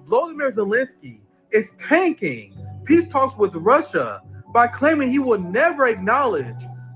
Volodymyr Zelensky is tanking peace talks with Russia by claiming he will never acknowledge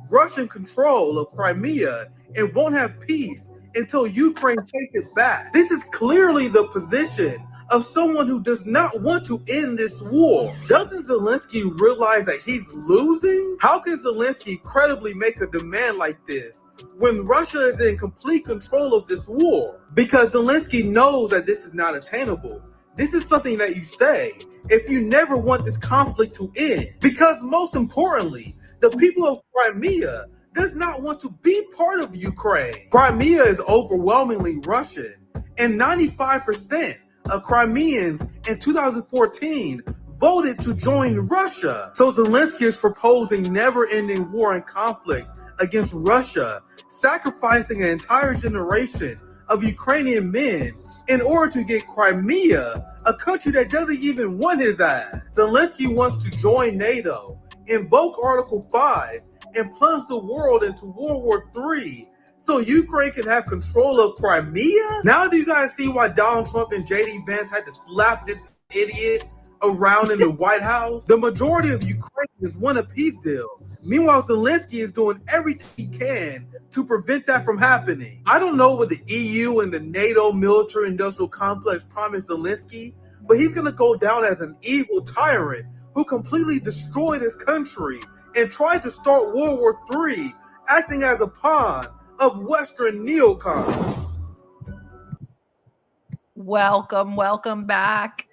Russian control of Crimea and won't have peace until Ukraine takes it back. This is clearly the position of someone who does not want to end this war. Doesn't Zelensky realize that he's losing? How can Zelensky credibly make a demand like this when Russia is in complete control of this war? Because Zelensky knows that this is not attainable. This is something that you say if you never want this conflict to end. Because most importantly, the people of Crimea does not want to be part of Ukraine. Crimea is overwhelmingly Russian, and 95% of Crimeans in 2014 voted to join Russia. So Zelensky is proposing never-ending war and conflict against Russia, sacrificing an entire generation of Ukrainian men in order to get Crimea, a country that doesn't even want his ass. Zelensky wants to join NATO, invoke Article 5, and plunge the world into World War III so Ukraine can have control of Crimea? Now do you guys see why Donald Trump and J.D. Vance had to slap this idiot around in the White House? The majority of Ukrainians want a peace deal. Meanwhile, Zelensky is doing everything he can to prevent that from happening. I don't know what the EU and the NATO military-industrial complex promised Zelensky, but he's going to go down as an evil tyrant who completely destroyed his country and tried to start World War III, acting as a pawn of Western neocons. Welcome back.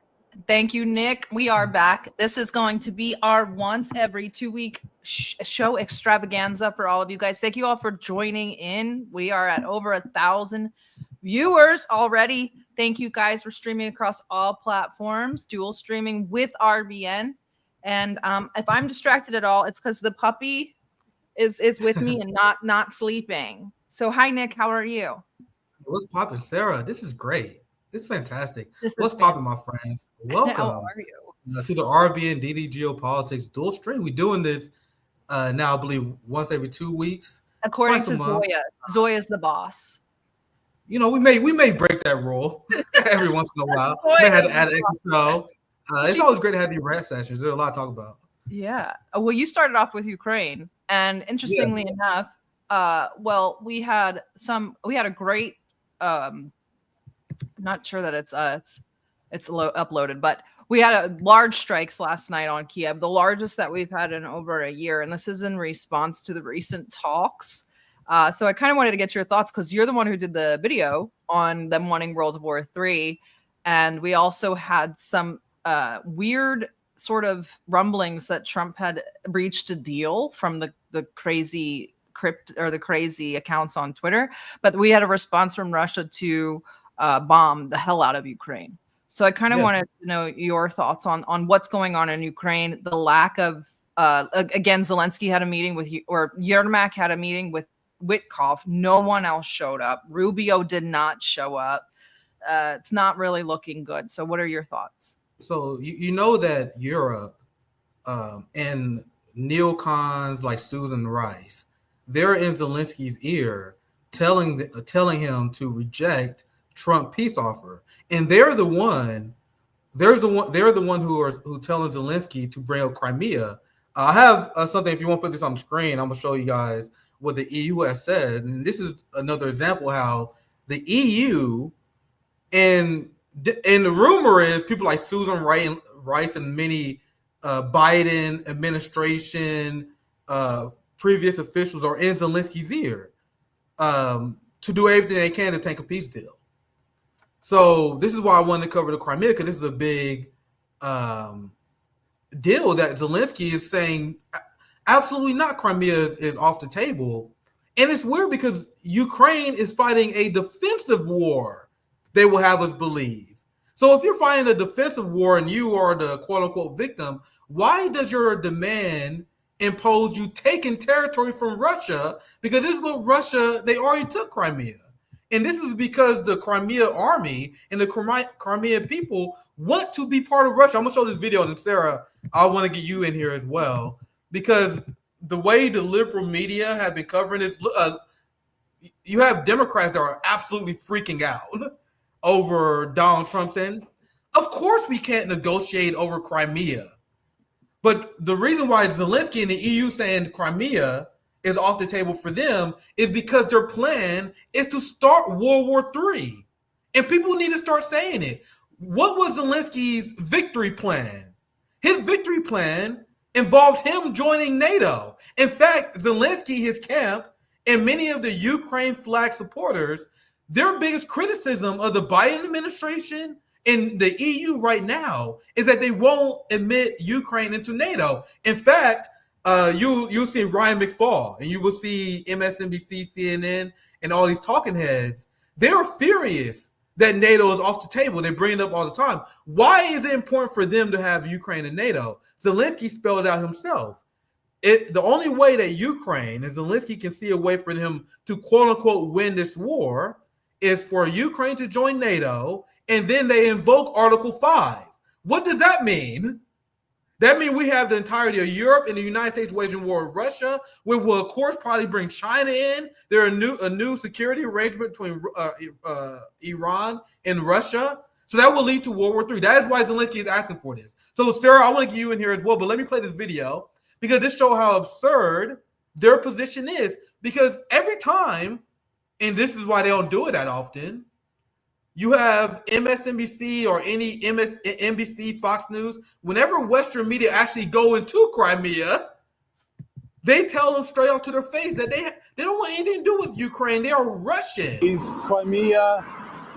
Thank you, Nick. We are back. This is going to be our once every 2 week show extravaganza for all of you guys. Thank you all for joining in. We are at over 1,000 viewers already. Thank you guys for streaming across all platforms, dual streaming with RBN. And if I'm distracted at all, it's because the puppy is with me and not sleeping. So hi, Nick. How are you? What's poppin', Sarah? This is great. This is fantastic. What's poppin', my friends? Welcome How are you? To the RBN DDG Geopolitics dual stream. We're doing this now, I believe, once every 2 weeks. According to Zoya. Zoya's the boss. You know, we may break that rule every once in a while. They had to add an extra show. It's always great to have these rant sessions. There's a lot to talk about. Yeah. Well, you started off with Ukraine, and interestingly enough, we had a great. Not sure that it's uploaded, but we had a large strikes last night on Kiev, the largest that we've had in over a year, and this is in response to the recent talks. So I kind of wanted to get your thoughts because you're the one who did the video on them wanting World War III, and we also had some weird sort of rumblings that Trump had reached a deal from the crazy the crazy accounts on Twitter, but we had a response from Russia to bomb the hell out of Ukraine. So I kind of wanted to know your thoughts on what's going on in Ukraine, the lack of again, Zelensky had a meeting with or Yermak had a meeting with Witkoff. No one else showed up. Rubio did not show up. It's not really looking good. So what are your thoughts? So you know that Europe and neocons like Susan Rice, they're in Zelensky's ear telling him to reject Trump peace offer. And they're the one who telling Zelensky to bring up Crimea. I have something, if you want to put this on the screen, I'm gonna show you guys what the EU has said. And this is another example how the EU and the rumor is people like Susan Rice and many Biden administration previous officials are in Zelensky's ear to do everything they can to take a peace deal. So this is why I wanted to cover the Crimea, because this is a big deal that Zelensky is saying absolutely not. Crimea is off the table. And it's weird because Ukraine is fighting a defensive war, they will have us believe. So if you're fighting a defensive war and you are the quote-unquote victim, why does your demand impose you taking territory from Russia? Because this is what Russia, they already took Crimea. And this is because the Crimea army and the Crimean people want to be part of Russia. I'm going to show this video, and Sarah, I want to get you in here as well, because the way the liberal media have been covering this, you have Democrats that are absolutely freaking out over Donald Trump saying, Of course we can't negotiate over Crimea. But the reason why Zelensky and the EU saying Crimea is off the table for them is because their plan is to start World War III. And people need to start saying it. What was Zelensky's victory plan? His victory plan involved him joining NATO. In fact, Zelensky, his camp, and many of the Ukraine flag supporters, their biggest criticism of the Biden administration and the EU right now is that they won't admit Ukraine into NATO. In fact, you'll see Ryan McFall and you will see MSNBC, CNN, and all these talking heads. They're furious that NATO is off the table. They bring it up all the time. Why is it important for them to have Ukraine in NATO? Zelensky spelled it out himself. The only way that Ukraine and Zelensky can see a way for them to quote unquote win this war is for Ukraine to join NATO, and then they invoke Article 5. What does that mean? That means we have the entirety of Europe and the United States waging war with Russia. We will, of course, probably bring China in. There are a new security arrangement between Iran and Russia. So that will lead to World War III. That is why Zelensky is asking for this. So, Sarah, I want to get you in here as well, but let me play this video because this shows how absurd their position is. Because every time, and this is why they don't do it that often, you have MSNBC or any NBC, Fox News, whenever Western media actually go into Crimea, they tell them straight off to their face that they don't want anything to do with Ukraine. They are Russian. Is Crimea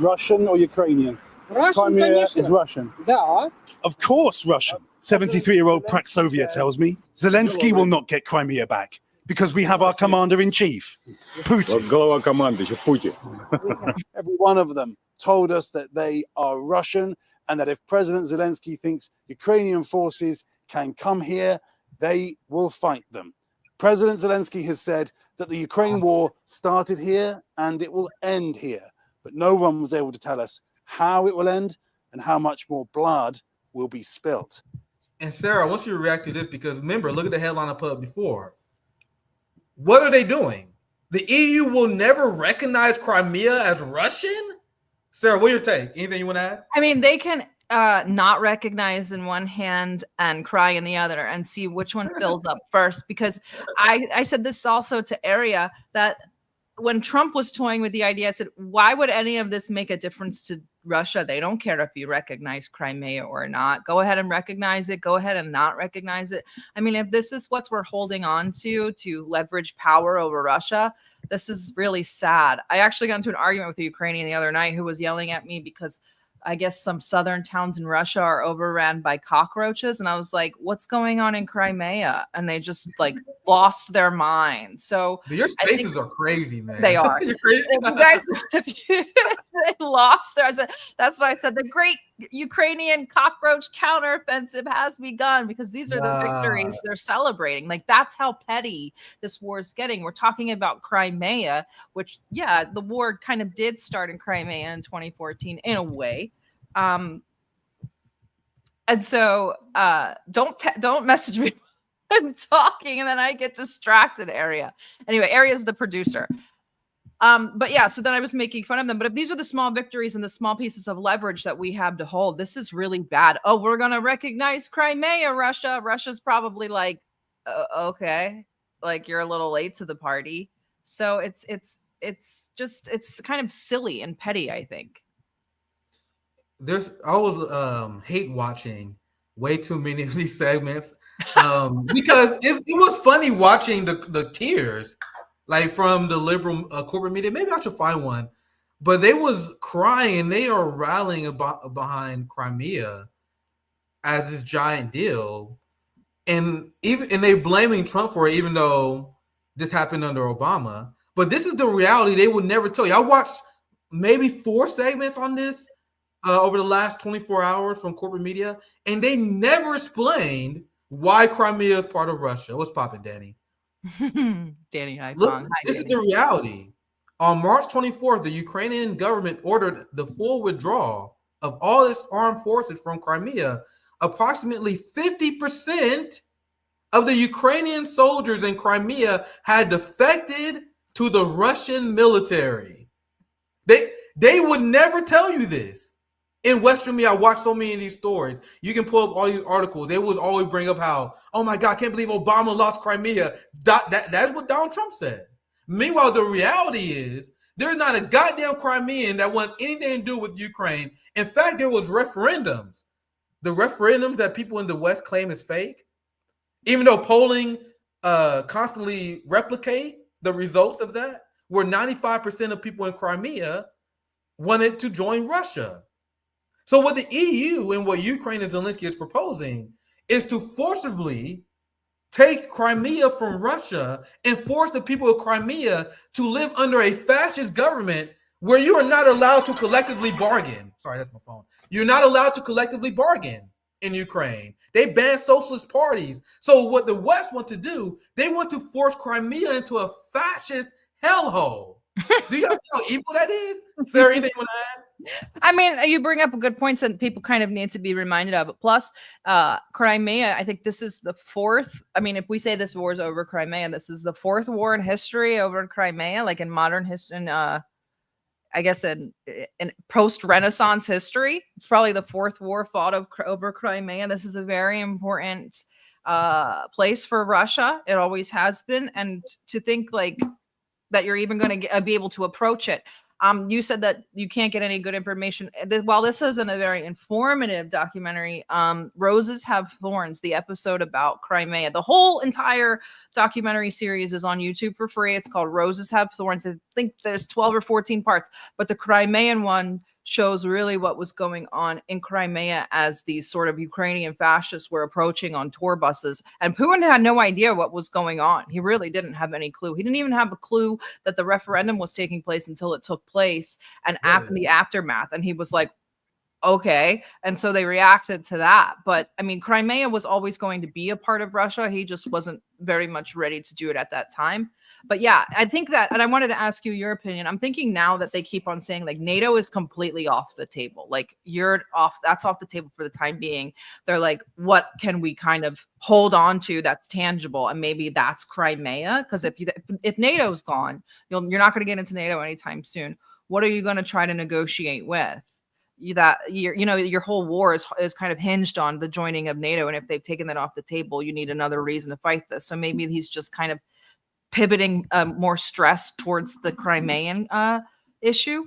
Russian or Ukrainian? Russian, Crimea конечно. is Russian. Да. Of course Russian. 73-year-old Praxovia tells me Zelensky will not get Crimea back because we have our commander-in-chief, Putin. Глава команды, Putin. Every one of them told us that they are Russian and that if President Zelensky thinks Ukrainian forces can come here, they will fight them. President Zelensky has said that the Ukraine war started here and it will end here, but no one was able to tell us how it will end and how much more blood will be spilt. And Sarah, I want you to react to this because remember, look at the headline I put up before. What are they doing? The EU will never recognize Crimea as Russian? Sarah, what's your take? Anything you want to add? I mean, they can not recognize in one hand and cry in the other and see which one fills up first. Because I said this also to Area that when Trump was toying with the idea, I said, why would any of this make a difference to Russia? They don't care if you recognize Crimea or not. Go ahead and recognize it. Go ahead and not recognize it. I mean, if this is what we're holding on to leverage power over Russia, this is really sad. I actually got into an argument with a Ukrainian the other night who was yelling at me because I guess some southern towns in Russia are overrun by cockroaches. And I was like, what's going on in Crimea? And they just like lost their mind. So your spaces are crazy, man. They are. You're crazy. They lost their, that's why I said the great Ukrainian cockroach counteroffensive has begun, because these are the victories they're celebrating. Like, that's how petty this war is getting. We're talking about Crimea, which, yeah, the war kind of did start in Crimea in 2014 in a way. And so don't message me when I'm talking and then I get distracted. Anyway, Aria's the producer. But yeah, so then I was making fun of them. But if these are the small victories and the small pieces of leverage that we have to hold, this is really bad. Oh, we're going to recognize Crimea, Russia. Russia's probably like, okay, like you're a little late to the party. So it's kind of silly and petty, I think. I was hate watching way too many of these segments because it was funny watching the tears. Like from the liberal corporate media, maybe I should find one, but they was crying. They are rallying behind Crimea as this giant deal, and they blaming Trump for it, even though this happened under Obama. But this is the reality they would never tell you. I watched maybe 4 segments on this over the last 24 hours from corporate media, and they never explained why Crimea is part of Russia. What's poppin', Danny? Danny, hi. Look, this is the reality. On March 24th, the Ukrainian government ordered the full withdrawal of all its armed forces from Crimea. Approximately 50% of the Ukrainian soldiers in Crimea had defected to the Russian military. They would never tell you this. In Western media, I watch so many of these stories. You can pull up all these articles. They would always bring up how, oh my God, I can't believe Obama lost Crimea. That's what Donald Trump said. Meanwhile, the reality is there's not a goddamn Crimean that wants anything to do with Ukraine. In fact, there was referendums. The referendums that people in the West claim is fake, even though polling constantly replicate the results of that, where 95% of people in Crimea wanted to join Russia. So what the EU and what Ukraine and Zelensky is proposing is to forcibly take Crimea from Russia and force the people of Crimea to live under a fascist government where you are not allowed to collectively bargain. Sorry, that's my phone. You're not allowed to collectively bargain in Ukraine. They banned socialist parties. So what the West want to do, they want to force Crimea into a fascist hellhole. Do you know how evil that is? Sarah, anything you want to add? I mean, you bring up good points that people kind of need to be reminded of. Plus, Crimea, I think this is the fourth. I mean, if we say this war is over Crimea, this is the fourth war in history over Crimea, like in modern history, I guess in post-Renaissance history. It's probably the fourth war fought over Crimea. This is a very important place for Russia. It always has been. And to think like that you're even going to be able to approach it. You said that you can't get any good information. While this isn't a very informative documentary, Roses Have Thorns, the episode about Crimea, the whole entire documentary series is on YouTube for free. It's called Roses Have Thorns. I think there's 12 or 14 parts, but the Crimean one shows really what was going on in Crimea as these sort of Ukrainian fascists were approaching on tour buses. And Putin had no idea what was going on. He really didn't have any clue. He didn't even have a clue that the referendum was taking place until it took place and after the aftermath. And he was like, okay. And so they reacted to that. But I mean, Crimea was always going to be a part of Russia. He just wasn't very much ready to do it at that time. But yeah, I think that, and I wanted to ask you your opinion. I'm thinking now that they keep on saying like NATO is completely off the table. Like you're off, that's off the table for the time being. They're like, what can we kind of hold on to that's tangible? And maybe that's Crimea. Because if NATO's gone, you're not going to get into NATO anytime soon. What are you going to try to negotiate with? Your whole war is kind of hinged on the joining of NATO. And if they've taken that off the table, you need another reason to fight this. So maybe he's just kind of pivoting more stress towards the Crimean issue.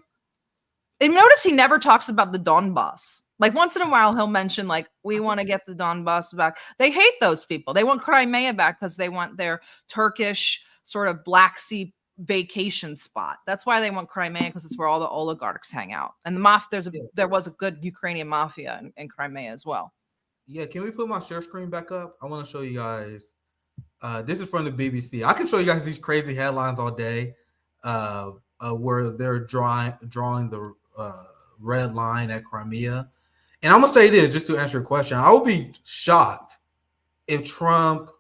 And notice he never talks about the Donbass. Like once in a while, he'll mention like, we want to get the Donbass back. They hate those people. They want Crimea back because they want their Turkish sort of Black Sea vacation spot. That's why they want Crimea, because it's where all the oligarchs hang out. And there was a good Ukrainian mafia in Crimea as well. Yeah, can we put my share screen back up? I want to show you guys. This is from the BBC. I can show you guys these crazy headlines all day, where they're drawing the red line at Crimea. And I'm gonna say this just to answer your question. I would be shocked if Trump,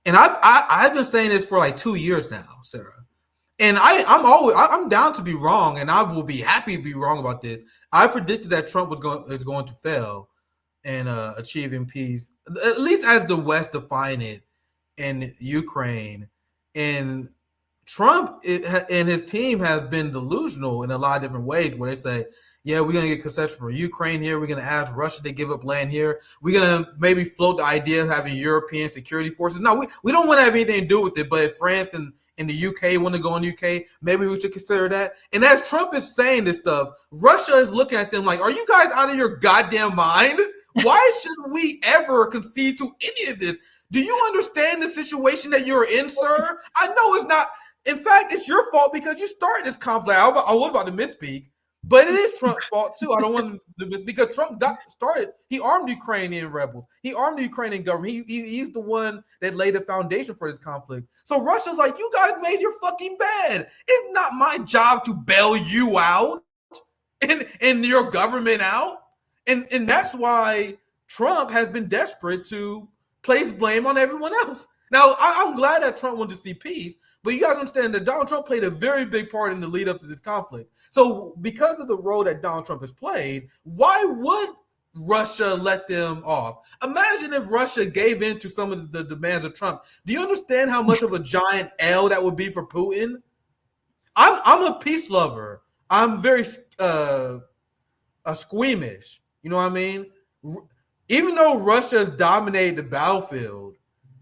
and I've been saying this for like 2 years now, Sarah. And I'm down to be wrong, and I will be happy to be wrong about this. I predicted that Trump is going to fail in achieving peace, at least as the West define it in Ukraine. And Trump and his team have been delusional in a lot of different ways, where they say, yeah, we're going to get concession for Ukraine here. We're going to ask Russia to give up land here. We're going to maybe float the idea of having European security forces. No, we don't want to have anything to do with it. But if France and the UK want to go in the UK, maybe we should consider that. And as Trump is saying this stuff, Russia is looking at them like, are you guys out of your goddamn mind? Why should we ever concede to any of this? Do you understand the situation that you're in, sir? I know it's not. In fact, it's your fault because you started this conflict. I was about to misspeak, but it is Trump's fault too. I don't want to miss, because Trump got started. He armed Ukrainian rebels. He armed the Ukrainian government. He's the one that laid the foundation for this conflict. So Russia's like, you guys made your fucking bed. It's not my job to bail you out and your government out. And that's why Trump has been desperate to place blame on everyone else. Now, I'm glad that Trump wanted to see peace, but you guys understand that Donald Trump played a very big part in the lead up to this conflict. So because of the role that Donald Trump has played, why would Russia let them off? Imagine if Russia gave in to some of the demands of Trump. Do you understand how much of a giant L that would be for Putin? I'm a peace lover. I'm very squeamish. You know what I mean? Even though Russia's dominated the battlefield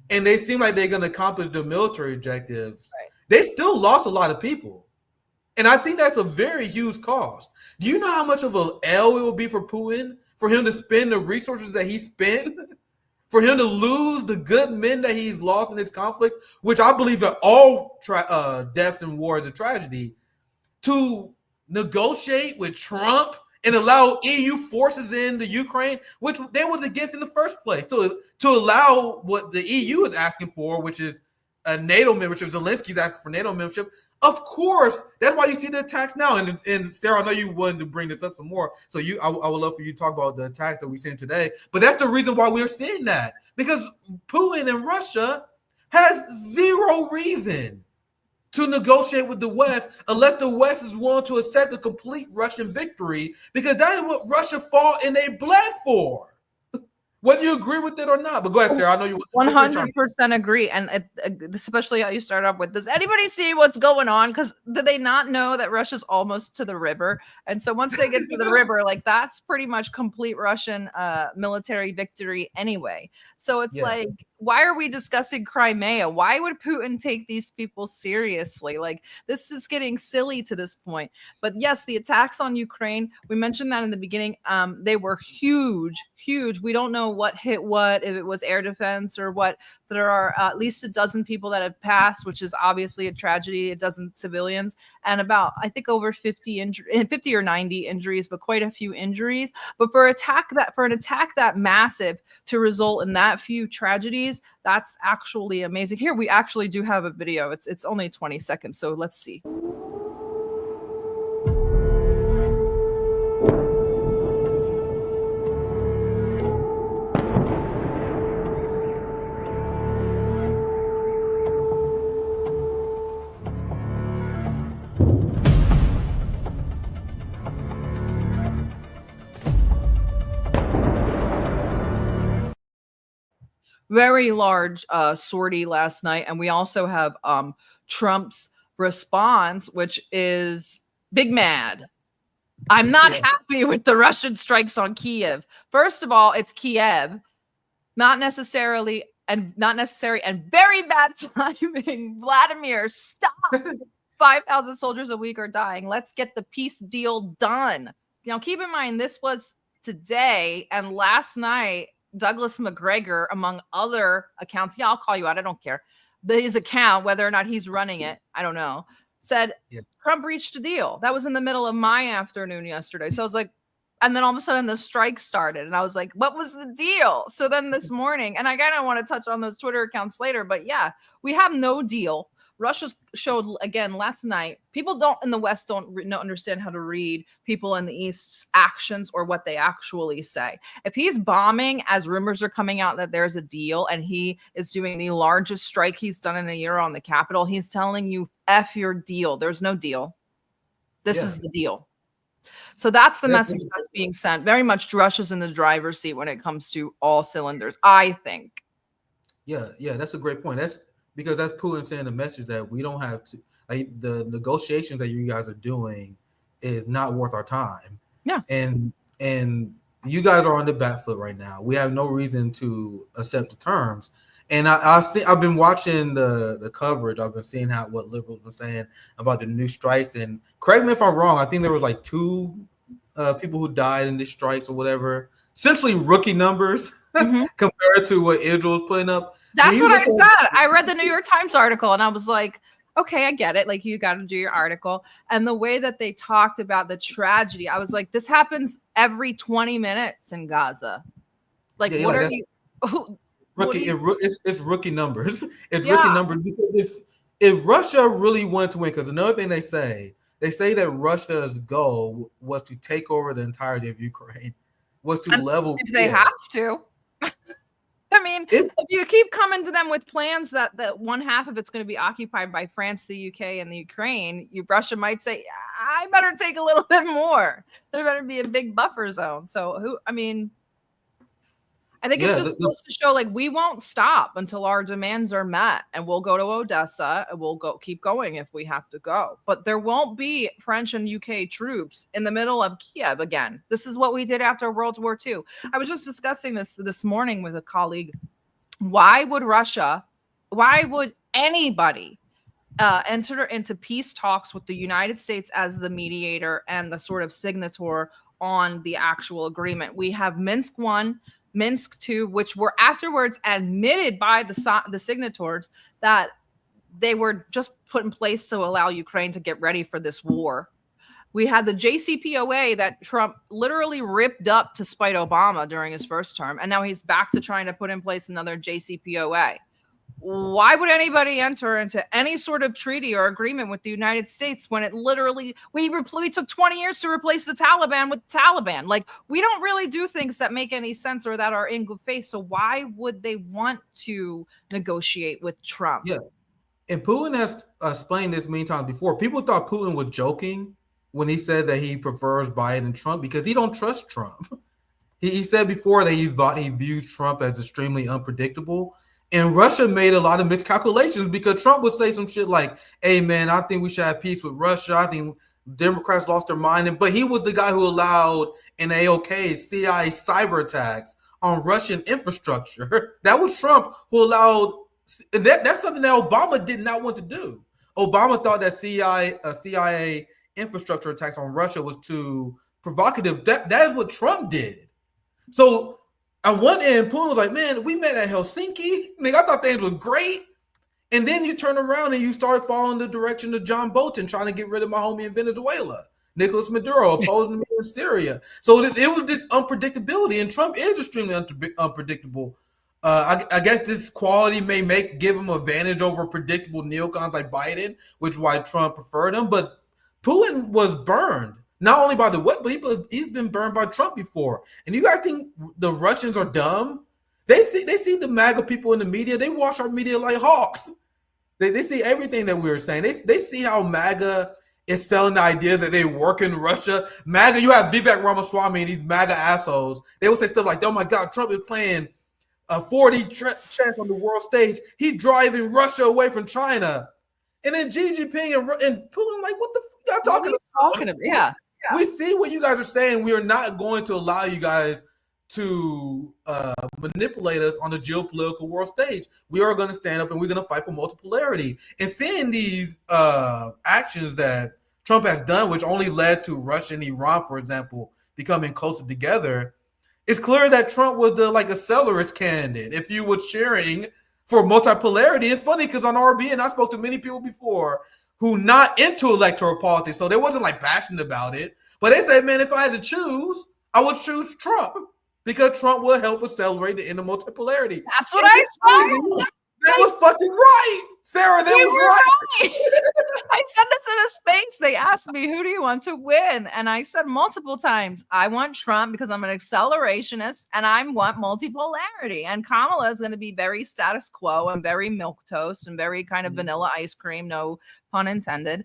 and they seem like they're going to accomplish their military objectives, they still lost a lot of people. And I think that's a very huge cost. Do you know how much of an L it will be for Putin, for him to spend the resources that he spent, for him to lose the good men that he's lost in this conflict, which I believe that all deaths in war is a tragedy, to negotiate with Trump and allow EU forces into Ukraine, which they was against in the first place. So to allow what the EU is asking for, which is a NATO membership, Zelensky's asking for NATO membership. Of course, that's why you see the attacks now. And Sarah, I know you wanted to bring this up some more. So I would love for you to talk about the attacks that we've seen today. But that's the reason why we're seeing that. Because Putin and Russia has zero reason to negotiate with the West unless the West is willing to accept a complete Russian victory, because that is what Russia fought and they bled for. Whether you agree with it or not. But go ahead, Sarah. I know you 100% agree. And especially how you start off with, does anybody see what's going on? Because do they not know that Russia's almost to the river? And so once they get to the river, like that's pretty much complete Russian military victory anyway. So it's like, why are we discussing Crimea? Why would Putin take these people seriously? Like, this is getting silly to this point. But yes, the attacks on Ukraine, we mentioned that in the beginning. They were huge, huge. We don't know what hit what, if it was air defense or what. There are at least a dozen people that have passed, which is obviously a tragedy, a dozen civilians, and about, I think, over 50 or 90 injuries, but quite a few injuries. But for an attack that massive to result in that few tragedies, that's actually amazing. Here, we actually do have a video. It's only 20 seconds, so let's see. Very large sortie last night. And we also have Trump's response, which is big mad. I'm not happy with the Russian strikes on Kiev. First of all, it's Kiev, not necessary and very bad timing. Vladimir, stop. 5,000 soldiers a week are dying. Let's get the peace deal done. Now, keep in mind, this was today, and last night, Douglas McGregor, among other accounts, I'll call you out, I don't care, his account, whether or not he's running it, I don't know, said Trump reached a deal. That was in the middle of my afternoon yesterday. So I was like, and then all of a sudden the strike started, and I was like, what was the deal? So then this morning, and I kind of want to touch on those Twitter accounts later, but yeah, we have no deal. Russia showed again last night. People in the West don't understand how to read people in the East's actions or what they actually say. If he's bombing, as rumors are coming out that there's a deal, and he is doing the largest strike he's done in a year on the Capitol, he's telling you, F your deal. There's no deal. This is the deal. So that's the message that's being sent. Very much Russia's in the driver's seat when it comes to all cylinders, I think. Yeah, that's a great point. Because that's Putin sending a message that we don't have to, like, the negotiations that you guys are doing is not worth our time. Yeah. And you guys are on the back foot right now. We have no reason to accept the terms. And I've been watching the coverage. I've been seeing what liberals been saying about the new strikes. And correct me if I'm wrong, I think there was like 2 people who died in these strikes or whatever. Essentially rookie numbers compared to what Israel's putting up. That's what I said. I read the New York Times article and I was like, okay, I get it. Like, you got to do your article. And the way that they talked about the tragedy, I was like, this happens every 20 minutes in Gaza. Like, what are you? It's rookie numbers. It's rookie numbers, because if Russia really wanted to win, because another thing they say that Russia's goal was to take over the entirety of Ukraine, was to level. If they have to. I mean, if you keep coming to them with plans that one half of it's going to be occupied by France, the UK, and the Ukraine, Russia might say, I better take a little bit more. There better be a big buffer zone. So I think it's just supposed to show like we won't stop until our demands are met, and we'll go to Odessa and we'll keep going if we have to go. But there won't be French and UK troops in the middle of Kiev again. This is what we did after World War II. I was just discussing this morning with a colleague. Why would anybody enter into peace talks with the United States as the mediator and the sort of signator on the actual agreement? We have Minsk 1, Minsk 2, which were afterwards admitted by the signatories that they were just put in place to allow Ukraine to get ready for this war. We had the JCPOA that Trump literally ripped up to spite Obama during his first term, and now he's back to trying to put in place another JCPOA. Why would anybody enter into any sort of treaty or agreement with the United States when it literally we took 20 years to replace the Taliban with the Taliban? Like, we don't really do things that make any sense or that are in good faith. So why would they want to negotiate with Trump? Yeah, and Putin has explained this many times before. People thought Putin was joking when he said that he prefers Biden and Trump because he don't trust Trump. He said before that he views Trump as extremely unpredictable. And Russia made a lot of miscalculations because Trump would say some shit like, hey, man, I think we should have peace with Russia. I think Democrats lost their mind. But he was the guy who allowed an AOK CIA cyber attacks on Russian infrastructure. That was Trump who allowed that's something that Obama did not want to do. Obama thought that CIA infrastructure attacks on Russia was too provocative. That is what Trump did. So on one end, Putin was like, man, we met at Helsinki. I thought things were great. And then you turn around and you start following the direction of John Bolton, trying to get rid of my homie in Venezuela, Nicolas Maduro, opposing me in Syria. So it was this unpredictability, and Trump is extremely unpredictable. I guess this quality may give him advantage over predictable neocons like Biden, which is why Trump preferred him. But Putin was burned. Not only by the West, but he's been burned by Trump before. And you guys think the Russians are dumb? They see the MAGA people in the media. They watch our media like hawks. They see everything that we're saying. They see how MAGA is selling the idea that they work in Russia. MAGA, you have Vivek Ramaswamy and these MAGA assholes. They will say stuff like, oh my God, Trump is playing a 4D chess on the world stage. He's driving Russia away from China. And then Xi Jinping and Putin like, what the fuck y'all talking about? Yeah. We see what you guys are saying. We are not going to allow you guys to manipulate us on the geopolitical world stage. We are going to stand up and we're going to fight for multipolarity. And seeing these actions that Trump has done, which only led to Russia and Iran, for example, becoming closer together, it's clear that Trump was a accelerist candidate. If you were cheering for multipolarity, it's funny because on RBN, I spoke to many people before who not into electoral politics, so they wasn't passionate about it. But they said, man, if I had to choose, I would choose Trump because Trump will help accelerate the end of multipolarity. That's what I said. That was fucking right, Sarah. That was right. I said this in a space. They asked me, who do you want to win? And I said multiple times, I want Trump because I'm an accelerationist and I want multipolarity. And Kamala is going to be very status quo and very milquetoast and very kind of vanilla ice cream, no pun intended.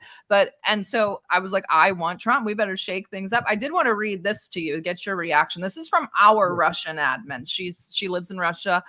And so I was like, I want Trump. We better shake things up. I did want to read this to you, get your reaction. This is from our Russian admin. She lives in Russia,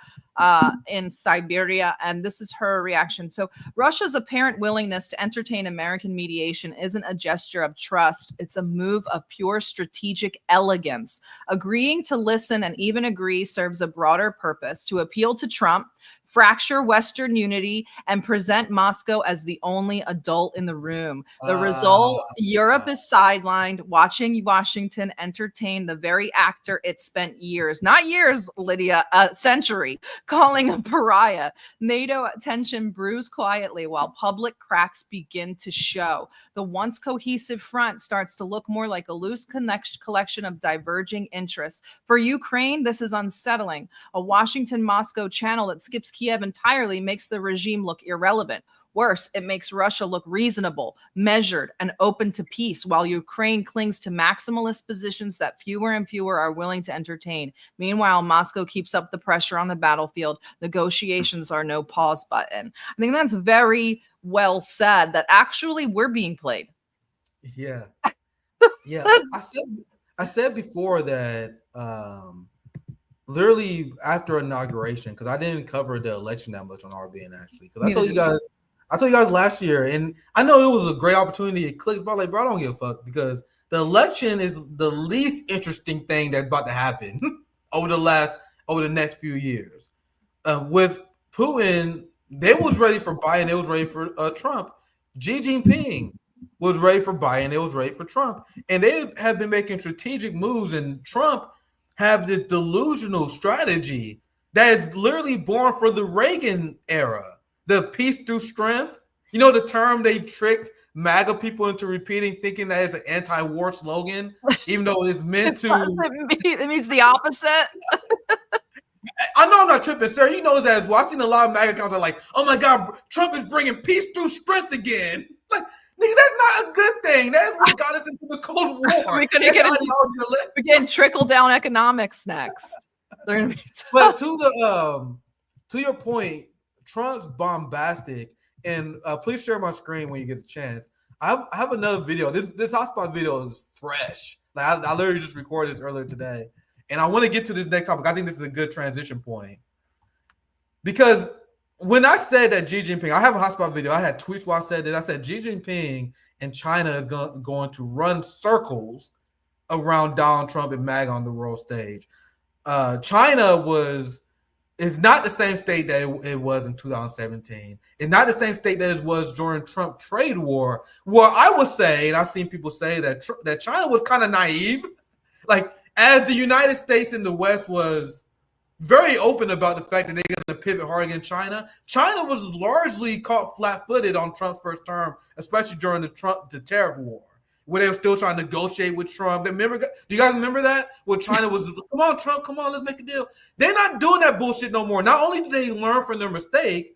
in Siberia, and this is her reaction. So Russia's apparent willingness to entertain American mediation isn't a gesture of trust. It's a move of pure strategic elegance. Agreeing to listen and even agree serves a broader purpose: to appeal to Trump, fracture Western unity, and present Moscow as the only adult in the room. The result, Europe is sidelined, watching Washington entertain the very actor it spent years, not years, Lydia, a century, calling a pariah. NATO tension brews quietly while public cracks begin to show. The once cohesive front starts to look more like a loose collection of diverging interests. For Ukraine, this is unsettling. A Washington-Moscow channel that skips Kiev entirely makes the regime look irrelevant. Worse, it makes Russia look reasonable, measured, and open to peace, while Ukraine clings to maximalist positions that fewer and fewer are willing to entertain. Meanwhile, Moscow keeps up the pressure on the battlefield. Negotiations are no pause button. I think that's very well said, that actually we're being played. Yeah. Yeah. I said before that literally after inauguration, because I didn't cover the election that much on RBN actually. Because I told you guys last year, and I know it was a great opportunity. It clicked, but like, bro, I don't give a fuck because the election is the least interesting thing that's about to happen over the next few years. With Putin, they was ready for Biden, they was ready for Trump. Xi Jinping was ready for Biden, they was ready for Trump, and they have been making strategic moves. And Trump have this delusional strategy that is literally born for the Reagan era, the peace through strength. You know the term they tricked MAGA people into repeating, thinking that it's an anti-war slogan, even though it's meant to. It means the opposite. I know I'm not tripping, sir. He knows that as well. I've seen a lot of MAGA accounts that are like, oh my God, Trump is bringing peace through strength again. Like, nigga, that's not a good thing. That's what got us into the Cold War. We're getting trickle-down economics next. But to your point, Trump's bombastic, and please share my screen when you get the chance. I have another video. This hotspot video is fresh. Like I literally just recorded this earlier today. And I want to get to this next topic. I think this is a good transition point. Because when I said that Xi Jinping, I have a hotspot video. I had tweets while I said that. I said Xi Jinping and China is going to run circles around Donald Trump and MAGA on the world stage. China is not the same state that it was in 2017. It's not the same state that it was during Trump trade war. Well, I would say, and I've seen people say that China was kind of naive. Like, as the United States and the West was very open about the fact that they're going to pivot hard against China, China was largely caught flat-footed on Trump's first term, especially during the tariff war, where they were still trying to negotiate with Trump. Do you guys remember that? Where China was, come on, Trump, come on, let's make a deal. They're not doing that bullshit no more. Not only did they learn from their mistake,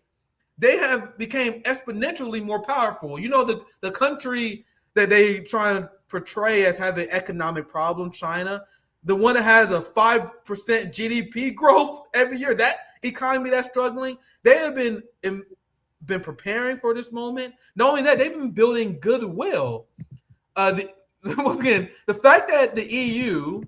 they have became exponentially more powerful. You know, the country that they try and portray as having economic problems, China, the one that has a 5% GDP growth every year, that economy that's struggling, they have been preparing for this moment. Not only that, they've been building goodwill. Once again, the fact that the EU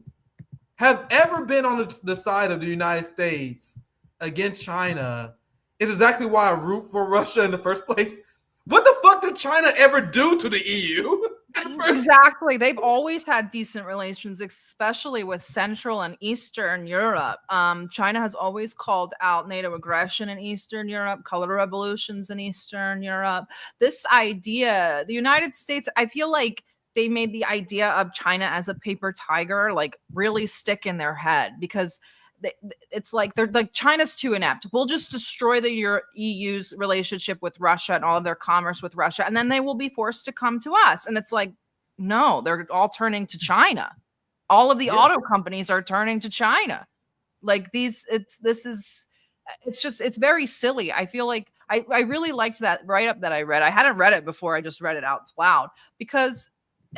have ever been on the side of the United States against China is exactly why I root for Russia in the first place. What the fuck did China ever do to the EU? Exactly. They've always had decent relations, especially with Central and Eastern Europe. China has always called out NATO aggression in Eastern Europe, color revolutions in Eastern Europe. This idea, the United States, I feel like they made the idea of China as a paper tiger like really stick in their head, because it's like they're like, China's too inept. We'll just destroy the EU's relationship with Russia and all of their commerce with Russia, and then they will be forced to come to us. And it's like, no, they're all turning to China. All of the auto companies are turning to China. Like it's very silly. I feel like I really liked that write-up that I read. I hadn't read it before. I just read it out loud because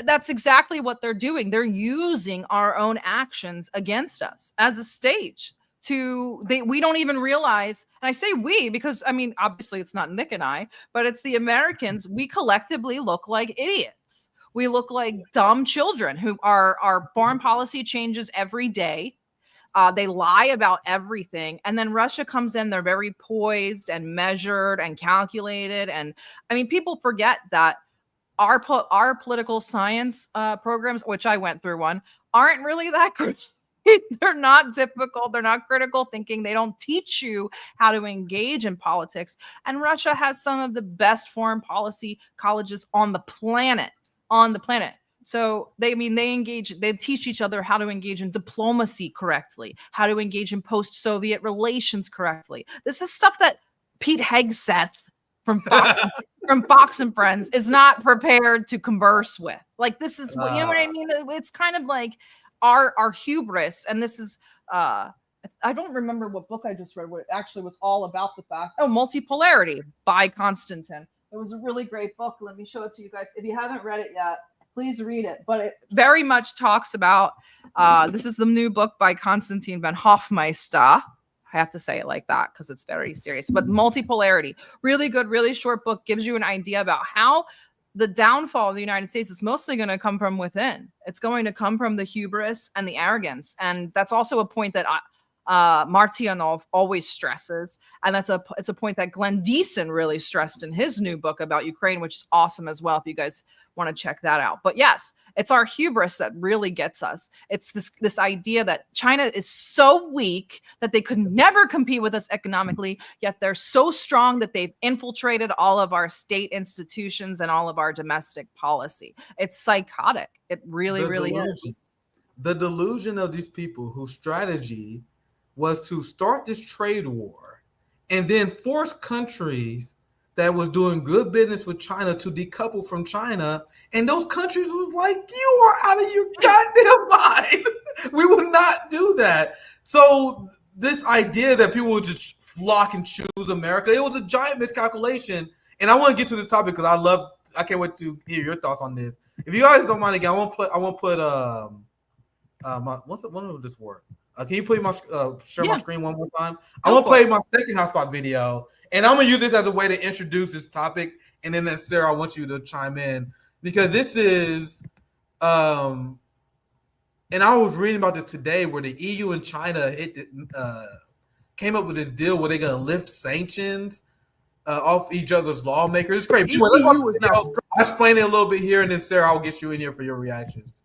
that's exactly what they're doing. They're using our own actions against us as a stage we don't even realize. And I say we, because I mean, obviously it's not Nick and I, but it's the Americans. We collectively look like idiots. We look like dumb children who our foreign policy changes every day. They lie about everything. And then Russia comes in, they're very poised and measured and calculated. And I mean, people forget that our political science programs, which I went through one, aren't really that great. They're not difficult. They're not critical thinking. They don't teach you how to engage in politics. And Russia has some of the best foreign policy colleges on the planet. So they teach each other how to engage in diplomacy correctly, how to engage in post-Soviet relations correctly. This is stuff that Pete Hegseth from Fox and Friends is not prepared to converse with. Like, this is, you know what I mean? It's kind of like our hubris. And this is, I don't remember what book I just read, what it actually was all about the fact. Oh, Multipolarity by Konstantin. It was a really great book. Let me show it to you guys. If you haven't read it yet, please read it. But it very much talks about, this is the new book by Konstantin van Hofmeister. I have to say it like that because it's very serious. But Multipolarity, really good, really short book, gives you an idea about how the downfall of the United States is mostly going to come from within. It's going to come from the hubris and the arrogance. And that's also a point that Martianov always stresses, and it's a point that Glenn Deason really stressed in his new book about Ukraine, which is awesome as well if you guys want to check that out. But yes, it's our hubris that really gets us. It's this idea that China is so weak that they could never compete with us economically, yet they're so strong that they've infiltrated all of our state institutions and all of our domestic policy. It's psychotic. It really is. The delusion of these people whose strategy was to start this trade war and then force countries that was doing good business with China to decouple from China. And those countries was like, you are out of your goddamn mind. We would not do that. So this idea that people would just flock and choose America, it was a giant miscalculation. And I want to get to this topic because I can't wait to hear your thoughts on this. If you guys don't mind again, I won't put when will this work? Can you play my share my screen one more time? I want to play my second hotspot video, and I'm gonna use this as a way to introduce this topic. And then, Sarah, I want you to chime in because this is, and I was reading about this today, where the EU and China came up with this deal where they're gonna lift sanctions off each other's lawmakers. It's great. I'll explain it a little bit here, and then Sarah, I'll get you in here for your reactions.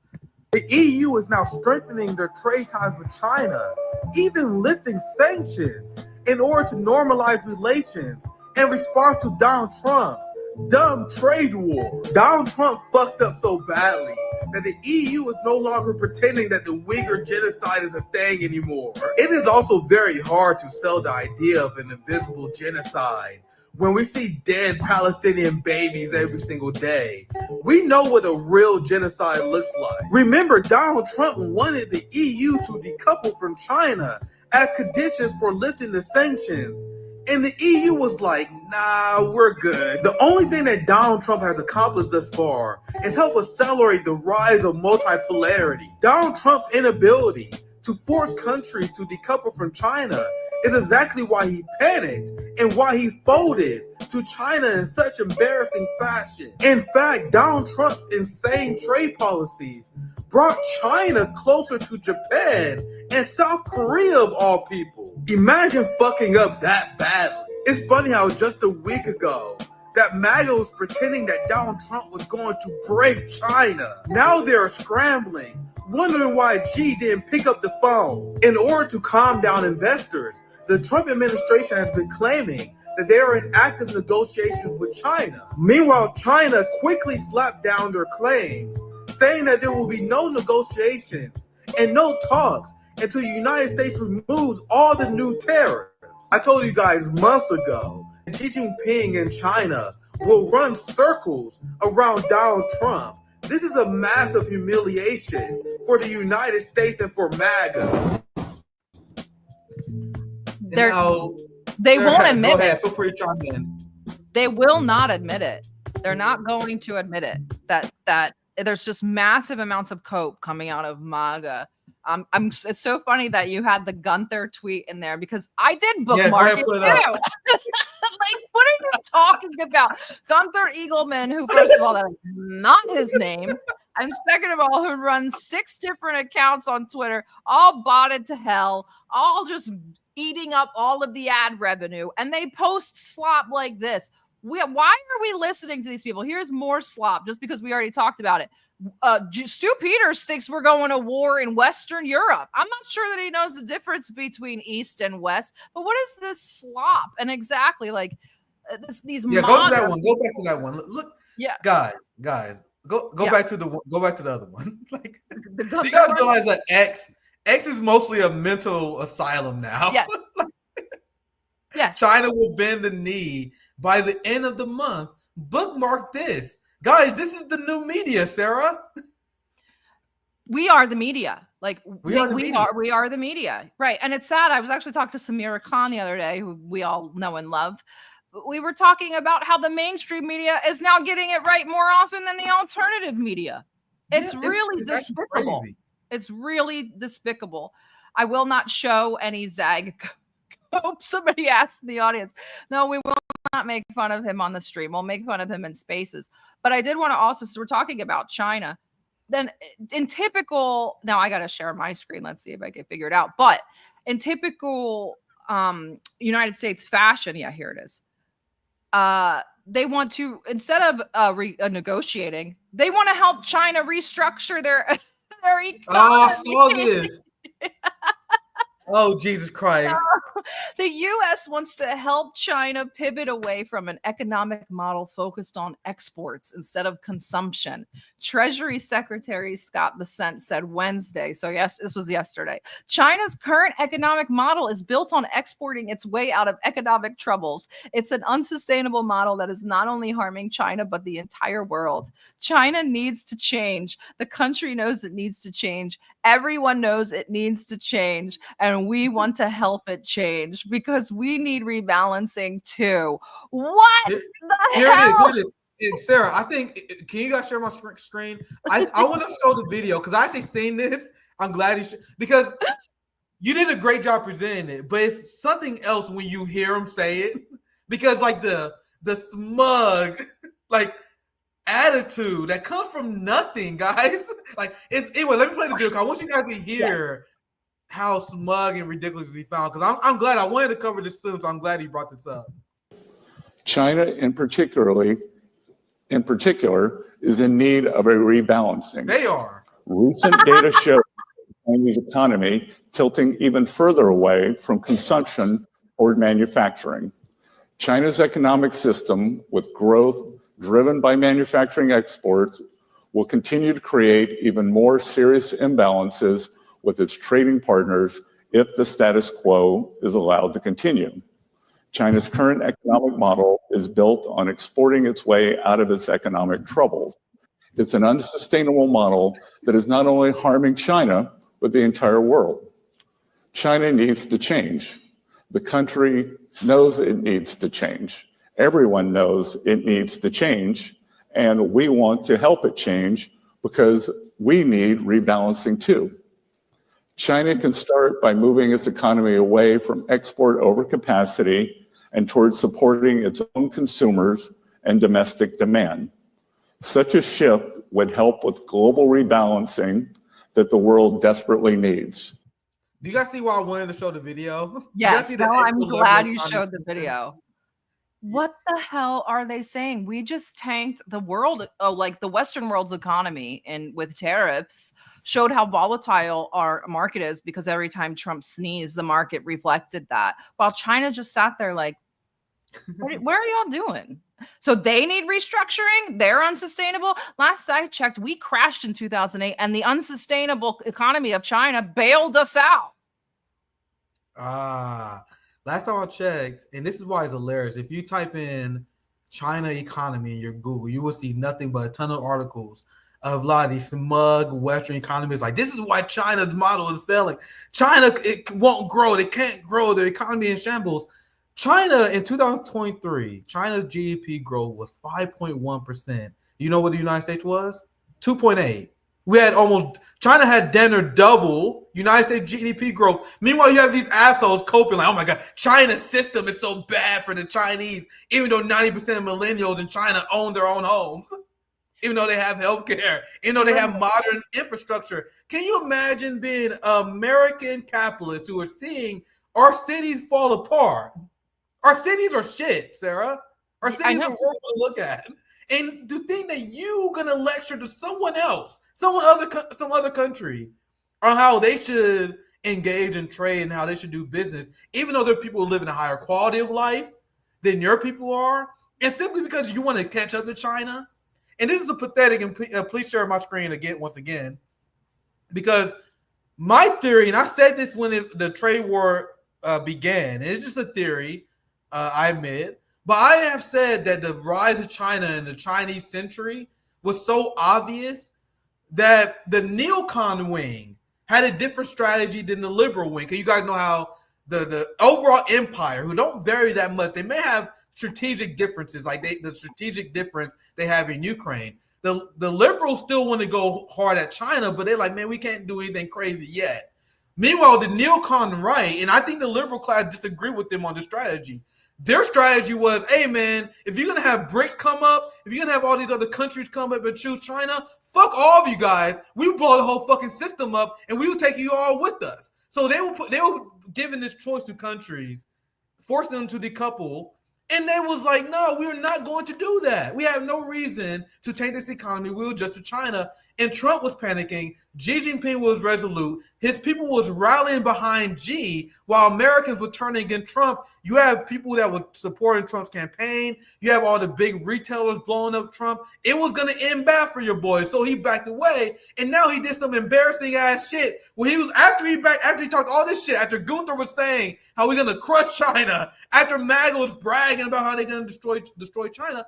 The EU is now strengthening their trade ties with China, even lifting sanctions in order to normalize relations in response to Donald Trump's dumb trade war. Donald Trump fucked up so badly that the EU is no longer pretending that the Uyghur genocide is a thing anymore. It is also very hard to sell the idea of an invisible genocide when we see dead Palestinian babies every single day. We know what a real genocide looks like. Remember, Donald Trump wanted the EU to decouple from China as conditions for lifting the sanctions. And the EU was like, nah, we're good. The only thing that Donald Trump has accomplished thus far is help accelerate the rise of multipolarity. Donald Trump's inability to force countries to decouple from China is exactly why he panicked and why he folded to China in such embarrassing fashion. In fact, Donald Trump's insane trade policies brought China closer to Japan and South Korea of all people. Imagine fucking up that badly. It's funny how just a week ago, that MAGA was pretending that Donald Trump was going to break China. Now they're scrambling, wondering why Xi didn't pick up the phone. In order to calm down investors, the Trump administration has been claiming that they are in active negotiations with China. Meanwhile, China quickly slapped down their claims, saying that there will be no negotiations and no talks until the United States removes all the new tariffs. I told you guys months ago, Xi Jinping in China will run circles around Donald Trump. This is a massive humiliation for the United States and for MAGA. They won't admit it. Feel free to chime in. They will not admit it. They're not going to admit it. That there's just massive amounts of cope coming out of MAGA. It's so funny that you had the Gunther tweet in there because I did bookmark it too. Like, what are you talking about? Gunther Eagleman, who, first of all, that is not his name. And second of all, who runs 6 different accounts on Twitter, all botted to hell, all just eating up all of the ad revenue. And they post slop like this. Why are we listening to these people? Here's more slop, just because we already talked about it. Stu Peters thinks we're going to war in Western Europe. I'm not sure that he knows the difference between East and West. But what is this slop? And exactly like these. Yeah, go to that one. Go back to that one. Look, yeah, guys, go back to the other one. Like, do you guys realize that X is mostly a mental asylum now? Yes. Yes. China will bend the knee by the end of the month. Bookmark this. Guys, this is the new media, Sarah. We are the media. Like we are the media. Right. And it's sad. I was actually talking to Samira Khan the other day, who we all know and love. We were talking about how the mainstream media is now getting it right more often than the alternative media. It's really despicable. It's really despicable. I will not show any Zag. Hope somebody asked in the audience. No, we will not make fun of him on the stream. We'll make fun of him in spaces. But I did want to also, so we're talking about China. Then in typical, now I got to share my screen. Let's see if I can figure it out. But in typical United States fashion, yeah, here it is. They want to, instead of negotiating, they want to help China restructure their economy. Oh, I saw this. Oh, Jesus Christ. The U.S. wants to help China pivot away from an economic model focused on exports instead of consumption. Treasury Secretary Scott Bessent said Wednesday, so yes, this was yesterday, China's current economic model is built on exporting its way out of economic troubles. It's an unsustainable model that is not only harming China, but the entire world. China needs to change. The country knows it needs to change. Everyone knows it needs to change, and we want to help it change because we need rebalancing too. What the hell? Here it is. Sarah, I think, can you guys share my screen? I want to show the video because I actually seen this. I'm glad you because you did a great job presenting it, but it's something else when you hear him say it because like the smug like attitude that comes from nothing, guys. Like it's anyway. Let me play the video. I want you guys to hear how smug and ridiculous he found. Because I'm glad I wanted to cover this soon, so I'm glad he brought this up. China, in particular, is in need of a rebalancing. They are. Recent data shows the Chinese economy tilting even further away from consumption toward manufacturing. China's economic system, with growth driven by manufacturing exports, will continue to create even more serious imbalances with its trading partners if the status quo is allowed to continue. China's current economic model is built on exporting its way out of its economic troubles. It's an unsustainable model that is not only harming China, but the entire world. China needs to change. The country knows it needs to change. Everyone knows it needs to change, and we want to help it change because we need rebalancing too. China can start by moving its economy away from export overcapacity and towards supporting its own consumers and domestic demand. Such a shift would help with global rebalancing that the world desperately needs. Do you guys see why I wanted to show the video? Yes, no, I'm glad you showed the video. What the hell are they saying? We just tanked the world, like the Western world's economy, and with tariffs, showed how volatile our market is because every time Trump sneezed, the market reflected that. While China just sat there like, what are y'all doing? So they need restructuring. They're unsustainable. Last I checked, we crashed in 2008, and the unsustainable economy of China bailed us out. Last time I checked, and this is why it's hilarious. If you type in China economy in your Google, you will see nothing but a ton of articles of a lot of these smug Western economies. Like, this is why China's model is failing. China, it won't grow. They can't grow. Their economy in shambles. China in 2023, China's GDP growth was 5.1%. You know what the United States was? 2.8. We had China had damn near double United States GDP growth. Meanwhile, you have these assholes coping like, oh my God, China's system is so bad for the Chinese, even though 90% of millennials in China own their own homes, even though they have healthcare, even though they have modern infrastructure. Can you imagine being American capitalists who are seeing our cities fall apart? Our cities are shit, Sarah. Our cities are horrible to look at. And to think that you're gonna lecture to someone else, some other country, on how they should engage in trade and how they should do business, even though there are people who live in a higher quality of life than your people are, and simply because you want to catch up to China. And this is a pathetic, and please share my screen once again, because my theory, and I said this when the trade war began, and it's just a theory, I admit, but I have said that the rise of China in the Chinese century was so obvious that the neocon wing had a different strategy than the liberal wing. Because you guys know how the overall empire, who don't vary that much, they may have strategic differences, like the strategic difference they have in Ukraine. The liberals still want to go hard at China, but they're like, man, we can't do anything crazy yet. Meanwhile, the neocon right, and I think the liberal class disagree with them on the strategy. Their strategy was, hey, man, if you're going to have BRICS come up, if you're going to have all these other countries come up and choose China, fuck all of you guys. We will blow the whole fucking system up, and we will take you all with us. So they were giving this choice to countries, forcing them to decouple. And they was like, no, we're not going to do that. We have no reason to change this economy. We'll adjust to China. And Trump was panicking. Xi Jinping was resolute. His people was rallying behind Xi, while Americans were turning against Trump. You have people that were supporting Trump's campaign. You have all the big retailers blowing up Trump. It was going to end bad for your boy. So he backed away. And now he did some embarrassing ass shit where he was, after he talked all this shit, after Gunther was saying how we're going to crush China, after MAGA was bragging about how they're going to destroy China,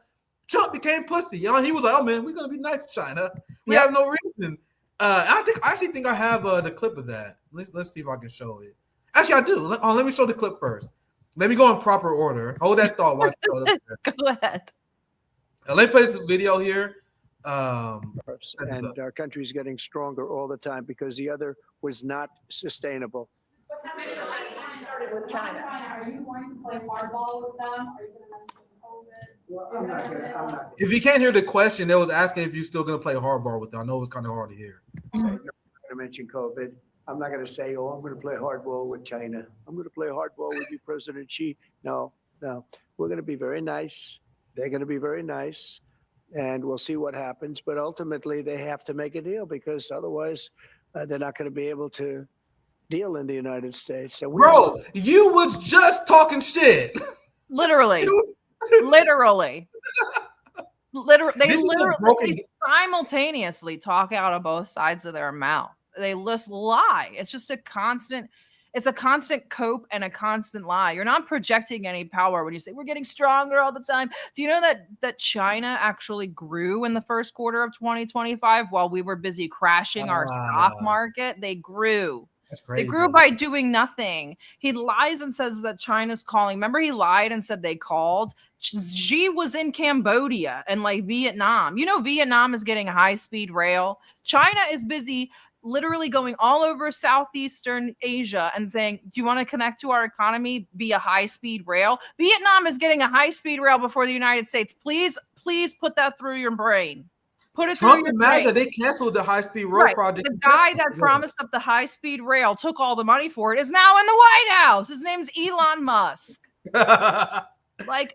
Trump became pussy. You know, he was like, oh man, we're going to be nice to China. We have no reason. I actually think I have the clip of that. Let's see if I can show it. Actually, I do. Let me show the clip first. Let me go in proper order. Hold that thought. Go ahead. Let me play this video here. And our country is getting stronger all the time because the other was not sustainable. With China. Are you going to play hardball with them? Are you going to mention COVID? Well, I'm not. If you can't hear the question, they was asking if you're still going to play hardball with them. I know it was kind of hard to hear. I'm not going to mention COVID. I'm not going to say, oh, I'm going to play hardball with China. I'm going to play hardball with you, President Xi. No. We're going to be very nice. They're going to be very nice. And we'll see what happens. But ultimately, they have to make a deal because otherwise they're not going to be able to deal in the United States. And bro, you was just talking shit. Literally. They simultaneously talk out of both sides of their mouth. They just lie. It's just a constant cope and a constant lie. You're not projecting any power when you say we're getting stronger all the time. Do you know that China actually grew in the first quarter of 2025 while we were busy crashing our stock market? They grew. That's crazy. They grew by doing nothing. He lies and says that China's calling. Remember, he lied and said they called. Xi was in Cambodia and like Vietnam. You know, Vietnam is getting high-speed rail. China is busy literally going all over Southeastern Asia and saying, do you want to connect to our economy via high-speed rail? Vietnam is getting a high-speed rail before the United States. Please put that through your brain. Put it Trump through your MAGA, brain. they canceled the high-speed rail project. The guy that promised up the high-speed rail, took all the money for it, is now in the White House. His name's Elon Musk.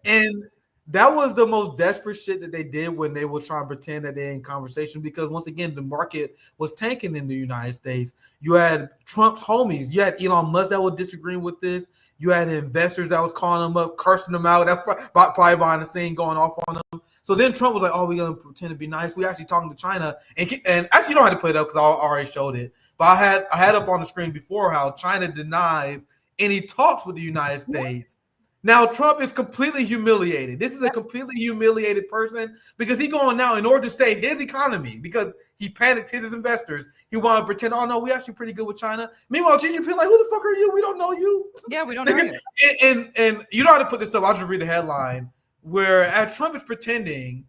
And that was the most desperate shit that they did when they were trying to pretend that they're in conversation, because once again, the market was tanking in the United States. You had Trump's homies. You had Elon Musk that was disagreeing with this. You had investors that was calling them up, cursing them out. That's probably behind the scene going off on them. So then Trump was like, oh, we're going to pretend to be nice. We're actually talking to China. And actually, you don't have to play it up because I already showed it. But I had up on the screen before how China denies any talks with the United States. Now, Trump is completely humiliated. This is a completely humiliated person because he's going now in order to save his economy because he panicked his investors. He wanted to pretend, oh, no, we're actually pretty good with China. Meanwhile, Xi Jinping like, who the fuck are you? We don't know you. Yeah, we don't know you. And you know how to put this up. I'll just read the headline. Where as Trump is pretending,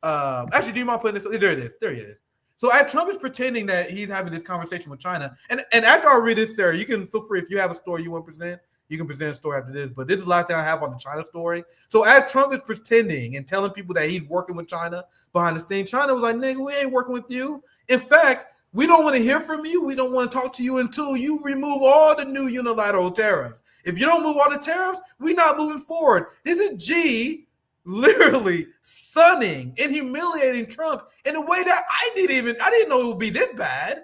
actually, do you mind putting this? There it is. There he is. So as Trump is pretending that he's having this conversation with China, and after I read this, Sarah, you can feel free if you have a story you want to present. You can present a story after this, but this is the last thing I have on the China story. So as Trump is pretending and telling people that he's working with China behind the scenes, China was like, nigga, we ain't working with you. In fact, we don't want to hear from you. We don't want to talk to you until you remove all the new unilateral tariffs. If you don't move all the tariffs, we're not moving forward. This is G literally sunning and humiliating Trump in a way that I didn't know it would be this bad.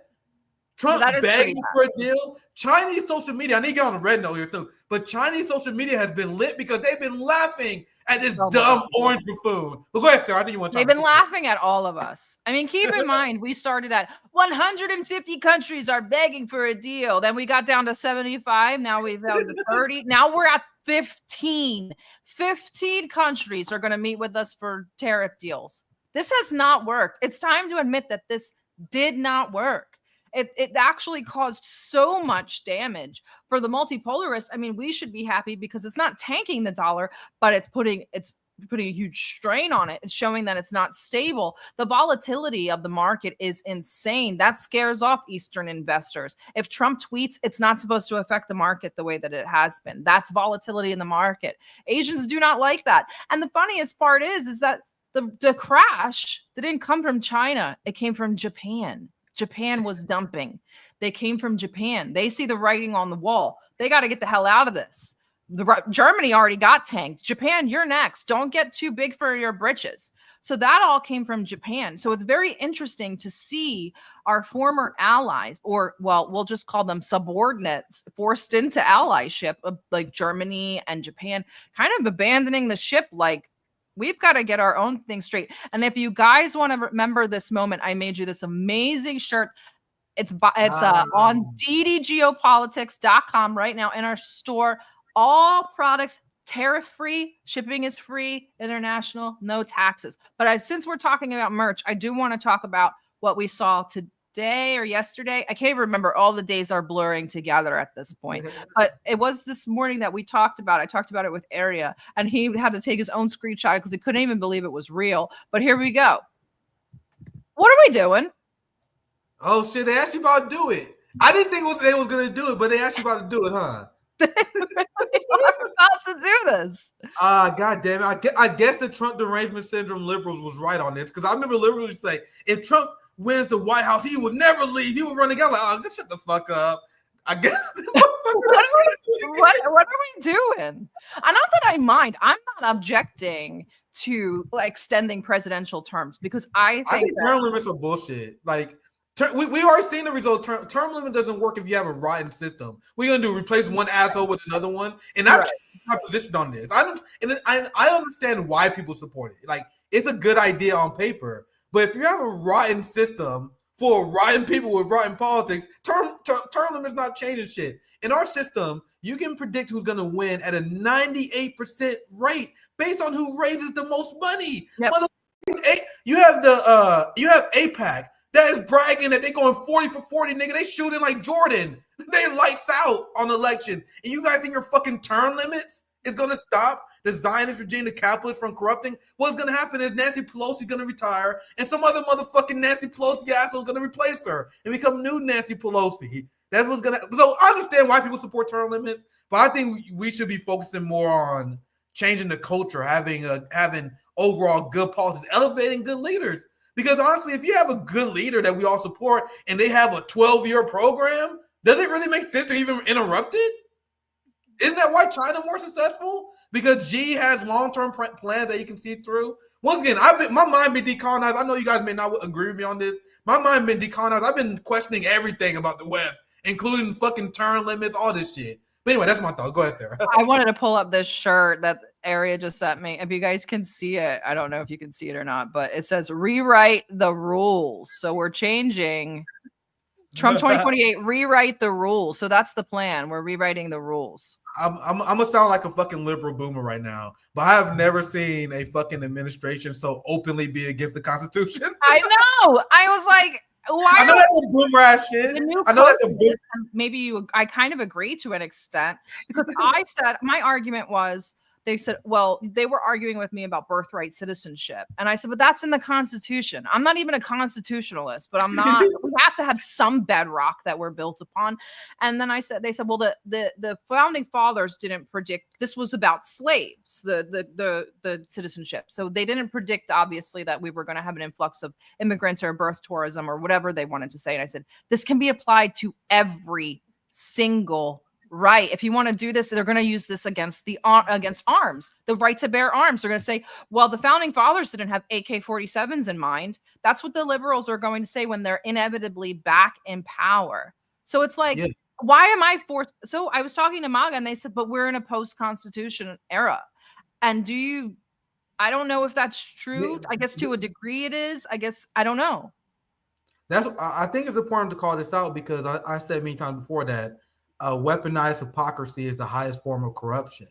Trump begging for a deal. Chinese social media, I need to get on the red note here soon, but Chinese social media has been lit because they've been laughing at this dumb orange buffoon. But go ahead, sir. I think you want to talk. They've been laughing at all of us. I mean, keep in mind, we started at 150 countries are begging for a deal. Then we got down to 75. Now we've down to 30. Now we're at 15. 15 countries are going to meet with us for tariff deals. This has not worked. It's time to admit that this did not work. It actually caused so much damage for the multipolarists. I mean, we should be happy because it's not tanking the dollar, but it's putting a huge strain on it. It's showing that it's not stable. The volatility of the market is insane. That scares off Eastern investors. If Trump tweets, it's not supposed to affect the market the way that it has been. That's volatility in the market. Asians do not like that. And the funniest part is that the crash that didn't come from China. It came from Japan. Japan was dumping. They came from Japan. They see the writing on the wall. They got to get the hell out of this. Germany already got tanked. Japan, you're next. Don't get too big for your britches. So that all came from Japan. So it's very interesting to see our former allies, or, well, we'll just call them subordinates, forced into allyship of like Germany and Japan, kind of abandoning the ship. Like, we've got to get our own thing straight. And if you guys want to remember this moment, I made you this amazing shirt. It's on ddgeopolitics.com right now in our store. All products tariff-free, shipping is free, international, no taxes. But since we're talking about merch, I do want to talk about what we saw today or yesterday. I can't even remember. All the days are blurring together at this point. But it was this morning that we talked about. I talked about it with Aria, and he had to take his own screenshot because he couldn't even believe it was real. But here we go. What are we doing? Oh, shit. They asked you about to do it. I didn't think they was going to do it, but they asked you about to do it, huh? They really are about to do this. God damn it. I guess the Trump derangement syndrome liberals was right on this, because I remember liberals say, if Trump wins the White House, he would never leave. He would run again. Like, oh, just shut the fuck up. I guess. what are we doing? And not that I mind. I'm not objecting to extending presidential terms, because I think term limits are bullshit. Like, we already seen the result. Term limit doesn't work if you have a rotten system. We're gonna do replace one asshole with another one, and I'm my position on this. I understand why people support it. Like, it's a good idea on paper, but if you have a rotten system full of rotten people with rotten politics, term limit's not changing shit. In our system, you can predict who's gonna win at a 98% rate based on who raises the most money. Yep. You have APAC. That is bragging that they going 40 for 40, nigga. They shooting like Jordan. They lights out on election. And you guys think your fucking term limits is going to stop the Zionist regime, the capitalists from corrupting? What's going to happen is Nancy Pelosi's going to retire, and some other motherfucking Nancy Pelosi asshole is going to replace her and become new Nancy Pelosi. That's what's going to happen. So I understand why people support term limits, but I think we should be focusing more on changing the culture, having overall good policies, elevating good leaders. Because honestly, if you have a good leader that we all support and they have a 12-year program, does it really make sense to even interrupt it? Isn't that why China more successful? Because Xi has long-term plans that you can see through. Once again, my mind been decolonized. I know you guys may not agree with me on this. My mind been decolonized. I've been questioning everything about the West, including fucking term limits, all this shit. But anyway, that's my thought. Go ahead, Sarah. I wanted to pull up this shirt that Aria just sent me. If you guys can see it, I don't know if you can see it or not, but it says rewrite the rules. So we're changing Trump 2028, rewrite the rules. So that's the plan. We're rewriting the rules. I'm gonna sound like a fucking liberal boomer right now, but I have never seen a fucking administration so openly be against the Constitution. I know. I was like, why? I know that's a boomer ass shit. I know that's a boomer. Maybe I kind of agree to an extent, because I said my argument was, they said, well, they were arguing with me about birthright citizenship. And I said, but that's in the Constitution. I'm not even a constitutionalist, but I'm not. We have to have some bedrock that we're built upon. And then they said, well, the founding fathers didn't predict, this was about slaves, the citizenship. So they didn't predict, obviously, that we were going to have an influx of immigrants or birth tourism or whatever they wanted to say. And I said, this can be applied to every single right. If you want to do this, they're going to use this against arms, the right to bear arms. They're going to say, well, the founding fathers didn't have AK-47s in mind. That's what the liberals are going to say when they're inevitably back in power. So it's like, why am I forced? So I was talking to MAGA and they said, but we're in a post-constitution era. And I don't know if that's true. I guess to a degree it is. I guess, I don't know. I think it's important to call this out, because I said many times before that weaponized hypocrisy is the highest form of corruption,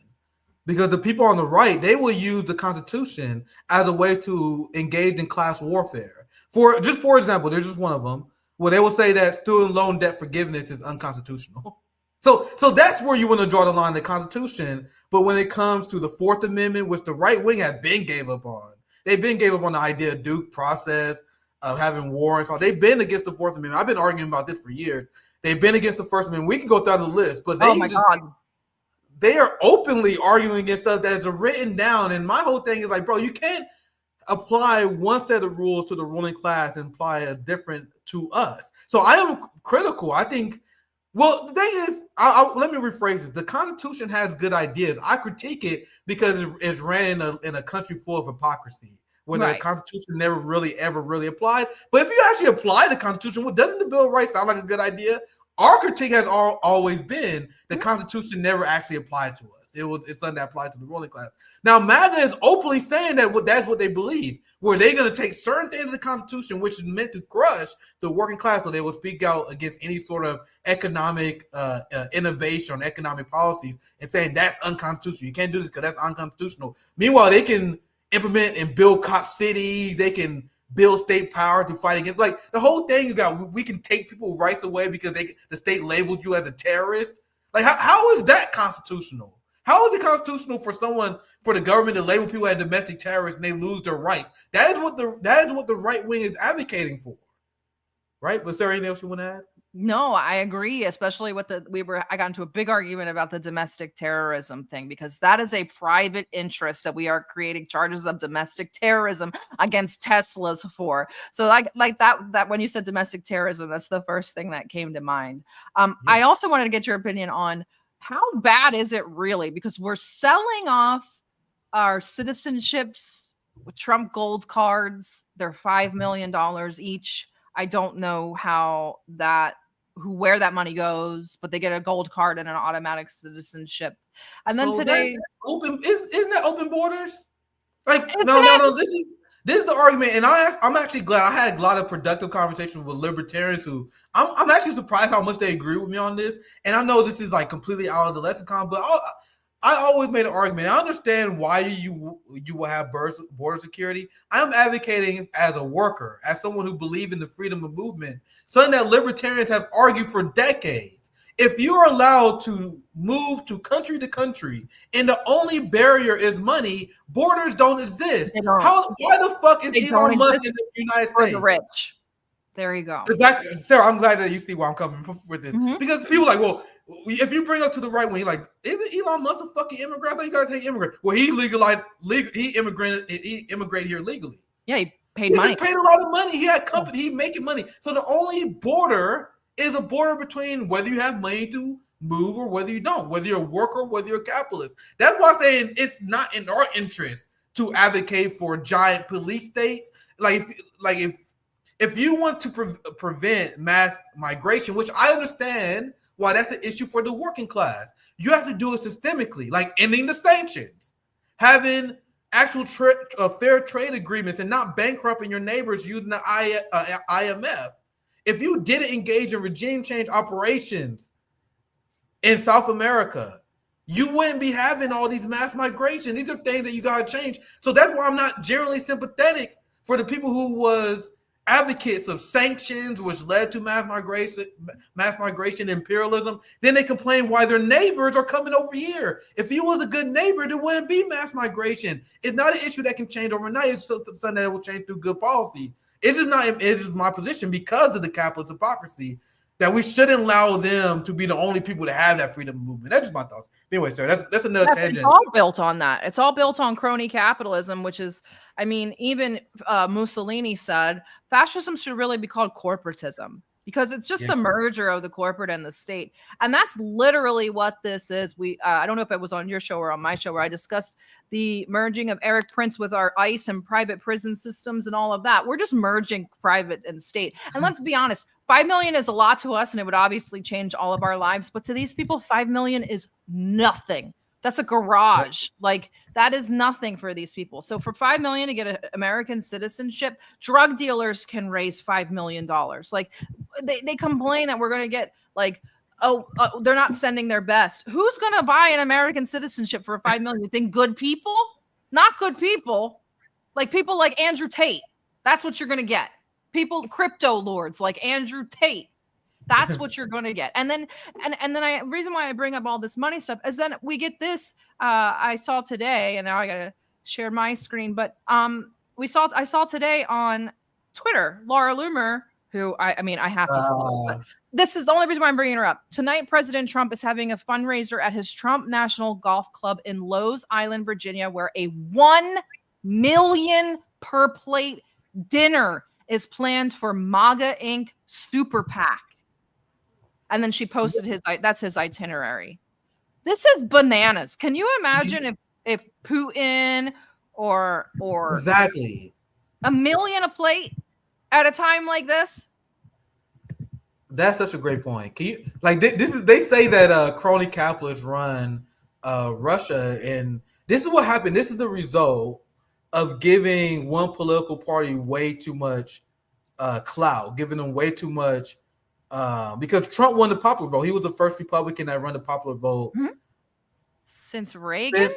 because the people on the right, they will use the Constitution as a way to engage in class warfare. For example, there's just one of them where they will say that student loan debt forgiveness is unconstitutional. So that's where you want to draw the line, the Constitution. But when it comes to the Fourth Amendment, which the right wing have been gave up on, they've been gave up on the idea of due process, of having warrants. They've been against the Fourth Amendment. I've been arguing about this for years. They've been against the First Amendment. We can go down the list, but they are openly arguing against stuff that is written down. And my whole thing is like, bro, you can't apply one set of rules to the ruling class and apply a different to us. So I am critical. I think, well, the thing is, let me rephrase it. The Constitution has good ideas. I critique it because it's ran in a country full of hypocrisy, when the Constitution never really ever really applied. But if you actually apply the Constitution, well, doesn't the Bill of Rights sound like a good idea? Our critique has always been the Constitution never actually applied to us. It's something that applied to the ruling class. Now, MAGA is openly saying that that's what they believe. Where they're going to take certain things of the Constitution, which is meant to crush the working class, so they will speak out against any sort of economic innovation or economic policies, and saying that's unconstitutional. You can't do this because that's unconstitutional. Meanwhile, they can implement and build cop cities. They can build state power to fight against. Like, the whole thing you got, we can take people's rights away because the state labels you as a terrorist. Like, how is that constitutional? How is it constitutional for the government to label people as domestic terrorists and they lose their rights? That is what the right wing is advocating for, right? Was there anything else you want to add? No, I agree, especially with I got into a big argument about the domestic terrorism thing, because that is a private interest that we are creating charges of domestic terrorism against Teslas for. So like that when you said domestic terrorism, that's the first thing that came to mind. I also wanted to get your opinion on how bad is it really? Because we're selling off our citizenships with Trump gold cards. They're $5 million each. I don't know where that money goes, but they get a gold card and an automatic citizenship. And then today, isn't that open borders? Like, no. This is the argument, and I'm actually glad. I had a lot of productive conversations with libertarians who I'm actually surprised how much they agree with me on this. And I know this is like completely out of the lexicon, but I always made an argument. I understand why you will have border security. I'm advocating as a worker, as someone who believes in the freedom of movement, something that libertarians have argued for decades. If you're allowed to move to country, and the only barrier is money, borders don't exist. Why the fuck is Elon Musk in the United States? For the rich. There you go. Exactly. Sarah, I'm glad that you see where I'm coming with this. Because people are like, well, if you bring up to the right wing, you're like, isn't Elon Musk a fucking immigrant? I thought you guys hate immigrants. Well, he immigrated here legally. Yeah, he paid money. He paid a lot of money. He had company. He making money. So the only border is a border between whether you have money to move or whether you don't, whether you're a worker or whether you're a capitalist. That's why I'm saying it's not in our interest to advocate for giant police states. If you want to prevent mass migration, which I understand why that's an issue for the working class, you have to do it systemically, like ending the sanctions, having actual fair trade agreements, and not bankrupting your neighbors using the IMF. If you didn't engage in regime change operations in South America, you wouldn't be having all these mass migration. These are things that you got to change. So that's why I'm not generally sympathetic for the people who was advocates of sanctions, which led to mass migration, imperialism. Then they complain why their neighbors are coming over here. If you was a good neighbor, there wouldn't be mass migration. It's not an issue that can change overnight. It's something that will change through good policy. It is my position, because of the capitalist hypocrisy, that we shouldn't allow them to be the only people to have that freedom of movement. That's just my thoughts. Anyway, sir, that's another tangent. It's all built on that. It's all built on crony capitalism, which is, I mean, even Mussolini said fascism should really be called corporatism, because it's just the merger of the corporate and the state. And that's literally what this is. I don't know if it was on your show or on my show, where I discussed the merging of Eric Prince with our ICE and private prison systems and all of that. We're just merging private and state. And let's be honest, 5 million is a lot to us, and it would obviously change all of our lives. But to these people, 5 million is nothing. That's a garage. Like, that is nothing for these people. So for 5 million to get an American citizenship, drug dealers can raise $5 million. Like, they complain that we're going to get like, they're not sending their best. Who's going to buy an American citizenship for 5 million? You think good people? Not good people. Like people like Andrew Tate. That's what you're going to get. People, crypto lords like Andrew Tate. That's what you're going to get. And then reason why I bring up all this money stuff is then we get this. I saw today, and now I got to share my screen, but I saw today on Twitter, Laura Loomer, who I have to follow. But this is the only reason why I'm bringing her up. Tonight, President Trump is having a fundraiser at his Trump National Golf Club in Lowe's Island, Virginia, where a $1 million per plate dinner is planned for MAGA Inc. Super PAC. And then she posted that's his itinerary. This is bananas. Can you imagine if Putin or exactly $1 million a plate at a time like this? That's such a great point. Can you they say that crony capitalists run Russia, and this is what happened. This is the result of giving one political party way too much clout, giving them way too much because Trump won the popular vote. He was the first Republican that run the popular vote since Reagan.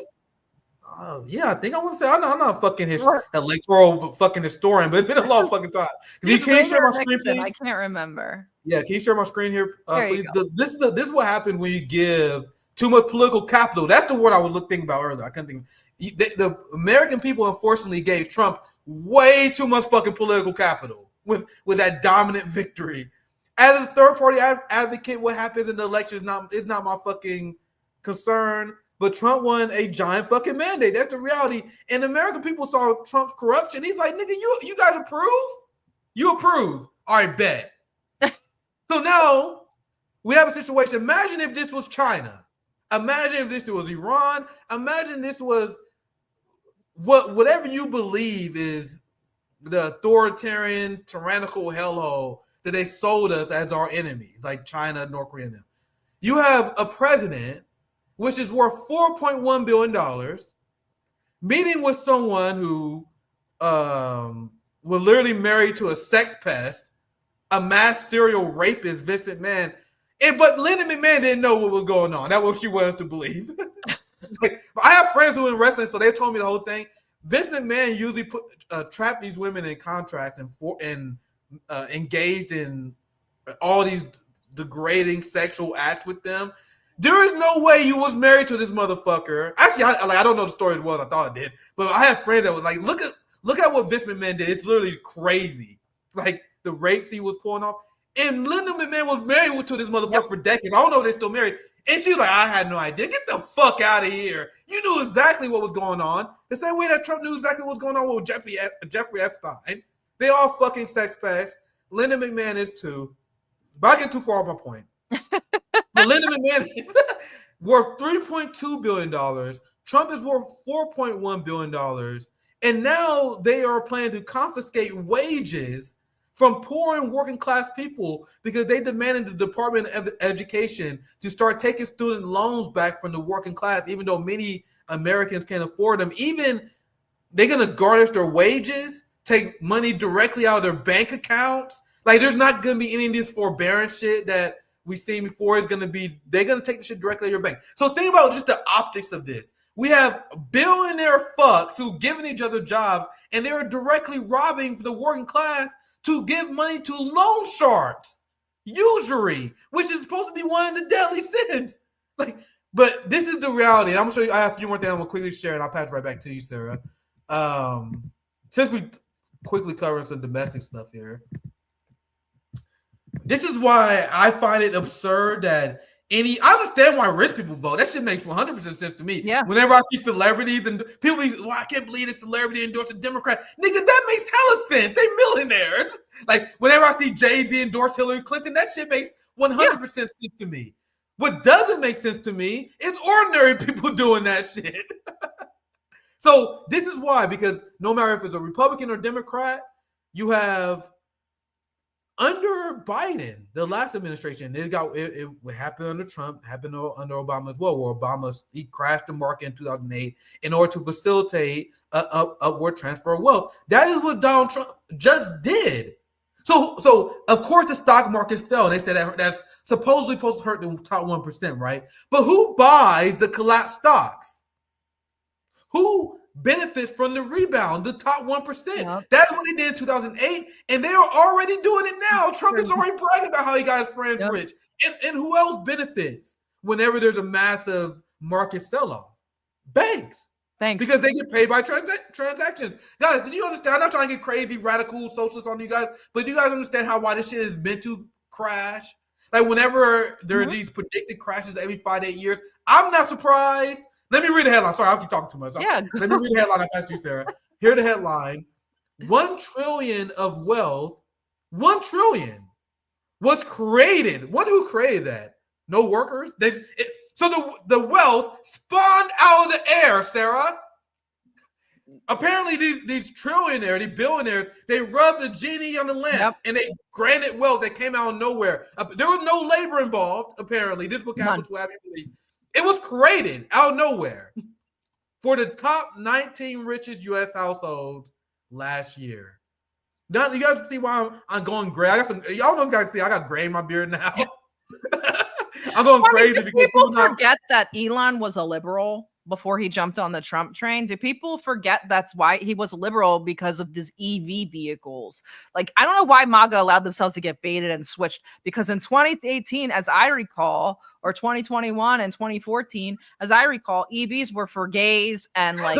Yeah, I think I want to say I'm not a fucking electoral fucking historian, but it's been a long fucking time. Can you share my screen, please? I can't remember. Yeah, can you share my screen here, please? This is what happened when you give too much political capital. That's the word I was thinking about earlier. I couldn't think. The American people unfortunately gave Trump way too much fucking political capital with that dominant victory. As a third party advocate, what happens in the election is not my fucking concern. But Trump won a giant fucking mandate. That's the reality. And the American people saw Trump's corruption. He's like, nigga, you guys approve? You approve. All right, bet. So now we have a situation. Imagine if this was China. Imagine if this was Iran. Imagine this was whatever you believe is the authoritarian, tyrannical hellhole that they sold us as our enemies, like China, North Korea, and them. You have a president which is worth $4.1 billion, meeting with someone who was literally married to a sex pest, a mass serial rapist, Vince McMahon. But Linda McMahon didn't know what was going on. That's what she wanted us to believe. I have friends who are in wrestling, so they told me the whole thing. Vince McMahon usually trap these women in contracts and engaged in all these degrading sexual acts with them. There is no way you was married to this motherfucker. Actually, I don't know the story as well as I thought it did, but I have friends that was like, look at what Vince McMahon did. It's literally crazy. Like the rapes he was pulling off. And Linda McMahon was married to this motherfucker for decades. I don't know if they're still married. And she was like, I had no idea. Get the fuck out of here. You knew exactly what was going on. The same way that Trump knew exactly what was going on with Jeffrey Epstein. They all fucking sex packs. Linda McMahon is too. But I get too far off my point. But Linda McMahon is worth $3.2 billion. Trump is worth $4.1 billion. And now they are planning to confiscate wages from poor and working class people because they demanded the Department of Education to start taking student loans back from the working class, even though many Americans can't afford them. Even they're going to garnish their wages, take money directly out of their bank accounts. Like there's not going to be any of this forbearance shit that we've seen before. It's going to be, they're going to take the shit directly out of your bank. So think about just the optics of this. We have billionaire fucks who giving each other jobs and they're directly robbing the working class to give money to loan sharks, usury, which is supposed to be one of the deadly sins. But this is the reality. And I'm gonna show you. I have a few more things I'm gonna quickly share, and I'll pass right back to you, Sarah. Since we quickly covered some domestic stuff here, this is why I find it absurd that I understand why rich people vote. That shit makes 100% sense to me. Yeah. Whenever I see celebrities and people be, well, I can't believe this celebrity endorsed a Democrat. Nigga, that makes hella sense. They millionaires. Like, whenever I see Jay-Z endorse Hillary Clinton, that shit makes 100% sense to me. What doesn't make sense to me is ordinary people doing that shit. So this is why, because no matter if it's a Republican or Democrat, you have under Biden, the last administration, it happened under Trump, happened under Obama as well, where he crashed the market in 2008 in order to facilitate an upward transfer of wealth. That is what Donald Trump just did. So of course the stock markets fell. They said that's supposedly supposed to hurt the top 1%, right? But who buys the collapsed stocks? Who benefits from the rebound? The top 1%. Yep. That's what they did in 2008, and they are already doing it now. Trump is already bragging about how he got his friends rich. And who else benefits whenever there's a massive market sell-off? Banks. Because they get paid by transactions. Guys, do you understand? I'm not trying to get crazy, radical, socialist on you guys, but do you guys understand why this shit is meant to crash? Like, whenever there are these predicted crashes every 5 to 8 years, I'm not surprised. Let me read the headline. Sorry, I'll keep talking too much. Yeah. Let me read the headline. I passed you, Sarah. Here's the headline. 1 trillion of wealth, 1 trillion was created. Who created that? No workers? So the wealth spawned out of the air, Sarah. Apparently, these trillionaires, these billionaires, they rubbed the genie on the lamp and they granted wealth that came out of nowhere. There was no labor involved, apparently. This is what capital have you believe. It was created out of nowhere for the top 19 richest U.S. households last year. Now, you guys see why I'm going gray. Y'all know you guys see I got gray in my beard now. I'm going crazy because people forget that Elon was a liberal before he jumped on the Trump train. Do people forget that's why he was liberal, because of these EV vehicles? Like, I don't know why MAGA allowed themselves to get baited and switched, because in 2018, as I recall, or 2021 and 2014, as I recall, EVs were for gays and like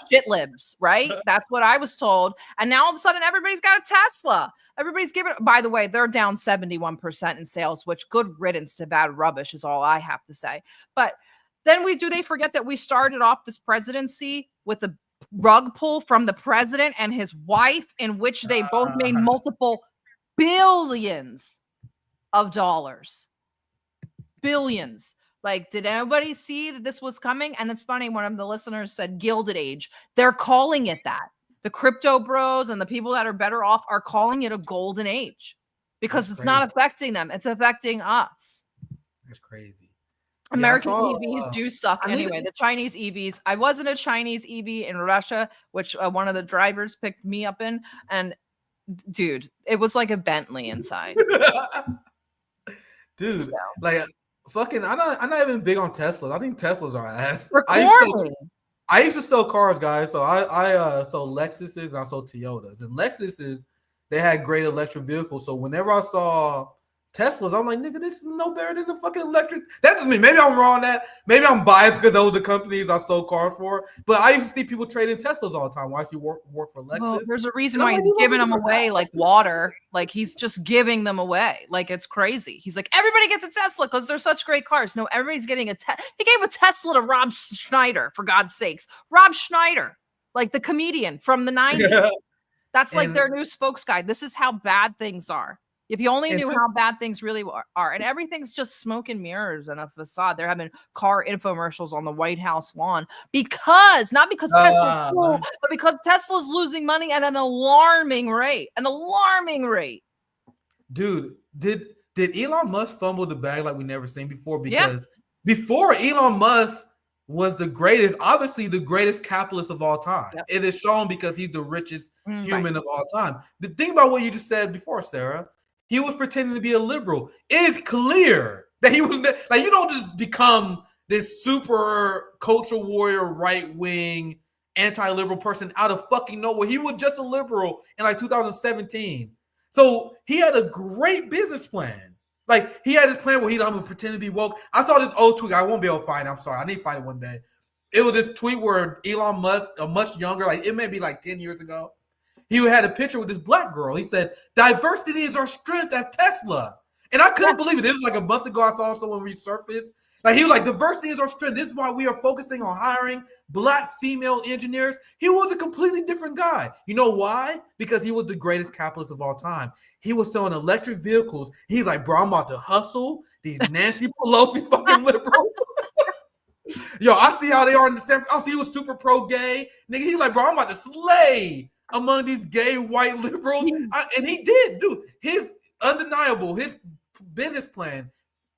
shit libs, right? That's what I was told. And now all of a sudden, everybody's got a Tesla. Everybody's giving, by the way, they're down 71% in sales, which good riddance to bad rubbish is all I have to say. But then they forget that we started off this presidency with a rug pull from the president and his wife, in which they both made multiple billions of dollars. Billions. Like, did anybody see that this was coming? And it's funny, one of the listeners said Gilded Age. They're calling it that. The crypto bros and the people that are better off are calling it a golden age, because it's not affecting them. It's affecting us. That's crazy. American EVs do suck anyway. The Chinese EVs. I was in a Chinese EV in Russia, which one of the drivers picked me up in, and dude, it was like a Bentley inside. Dude, like fucking, I'm not even big on Teslas. I think Teslas are ass. I used to sell cars, guys. So I sold Lexuses and I sold Toyotas. And Lexuses, they had great electric vehicles. So whenever I saw Teslas, I'm like, nigga, this is no better than the fucking electric. That's just me. Maybe I'm wrong on that. Maybe I'm biased because those are the companies I sold cars for. But I used to see people trading Teslas all the time. Why should you work for Lexus? Well, there's a reason why he's giving them away like water. Like, he's just giving them away. Like, it's crazy. He's like, everybody gets a Tesla because they're such great cars. No, everybody's getting a Tesla. He gave a Tesla to Rob Schneider, for God's sakes. Rob Schneider, like the comedian from the 90s. Yeah. That's like their new spokes guy. This is how bad things are. If you only knew how bad things really are, and everything's just smoke and mirrors and a facade. They're having car infomercials on the White House lawn not because Tesla's cool, but because Tesla's losing money at an alarming rate. Dude, did Elon Musk fumble the bag like we never seen before? Because before, Elon Musk was the greatest, obviously the greatest capitalist of all time. Yep. It is shown because he's the richest human of all time. The thing about what you just said before, Sarah, he was pretending to be a liberal. It is clear that he was like, you don't just become this super cultural warrior, right-wing, anti-liberal person out of fucking nowhere. He was just a liberal in like 2017. So he had a great business plan. Like, he had his plan where I'm going to pretend to be woke. I saw this old tweet. I won't be able to find it. I'm sorry. I need to find it one day. It was this tweet where Elon Musk, a much younger, like it may be like 10 years ago, he had a picture with this black girl. He said, diversity is our strength at Tesla. And I couldn't believe it. It was like a month ago I saw someone resurface. Like, he was like, diversity is our strength. This is why we are focusing on hiring black female engineers. He was a completely different guy. You know why? Because he was the greatest capitalist of all time. He was selling electric vehicles. He's like, bro, I'm about to hustle these Nancy Pelosi fucking liberals. Yo, I see how they are in the San Francisco. He was super pro-gay. Nigga, he's like, bro, I'm about to slay among these gay white liberals. And he did, dude. His undeniable, his business plan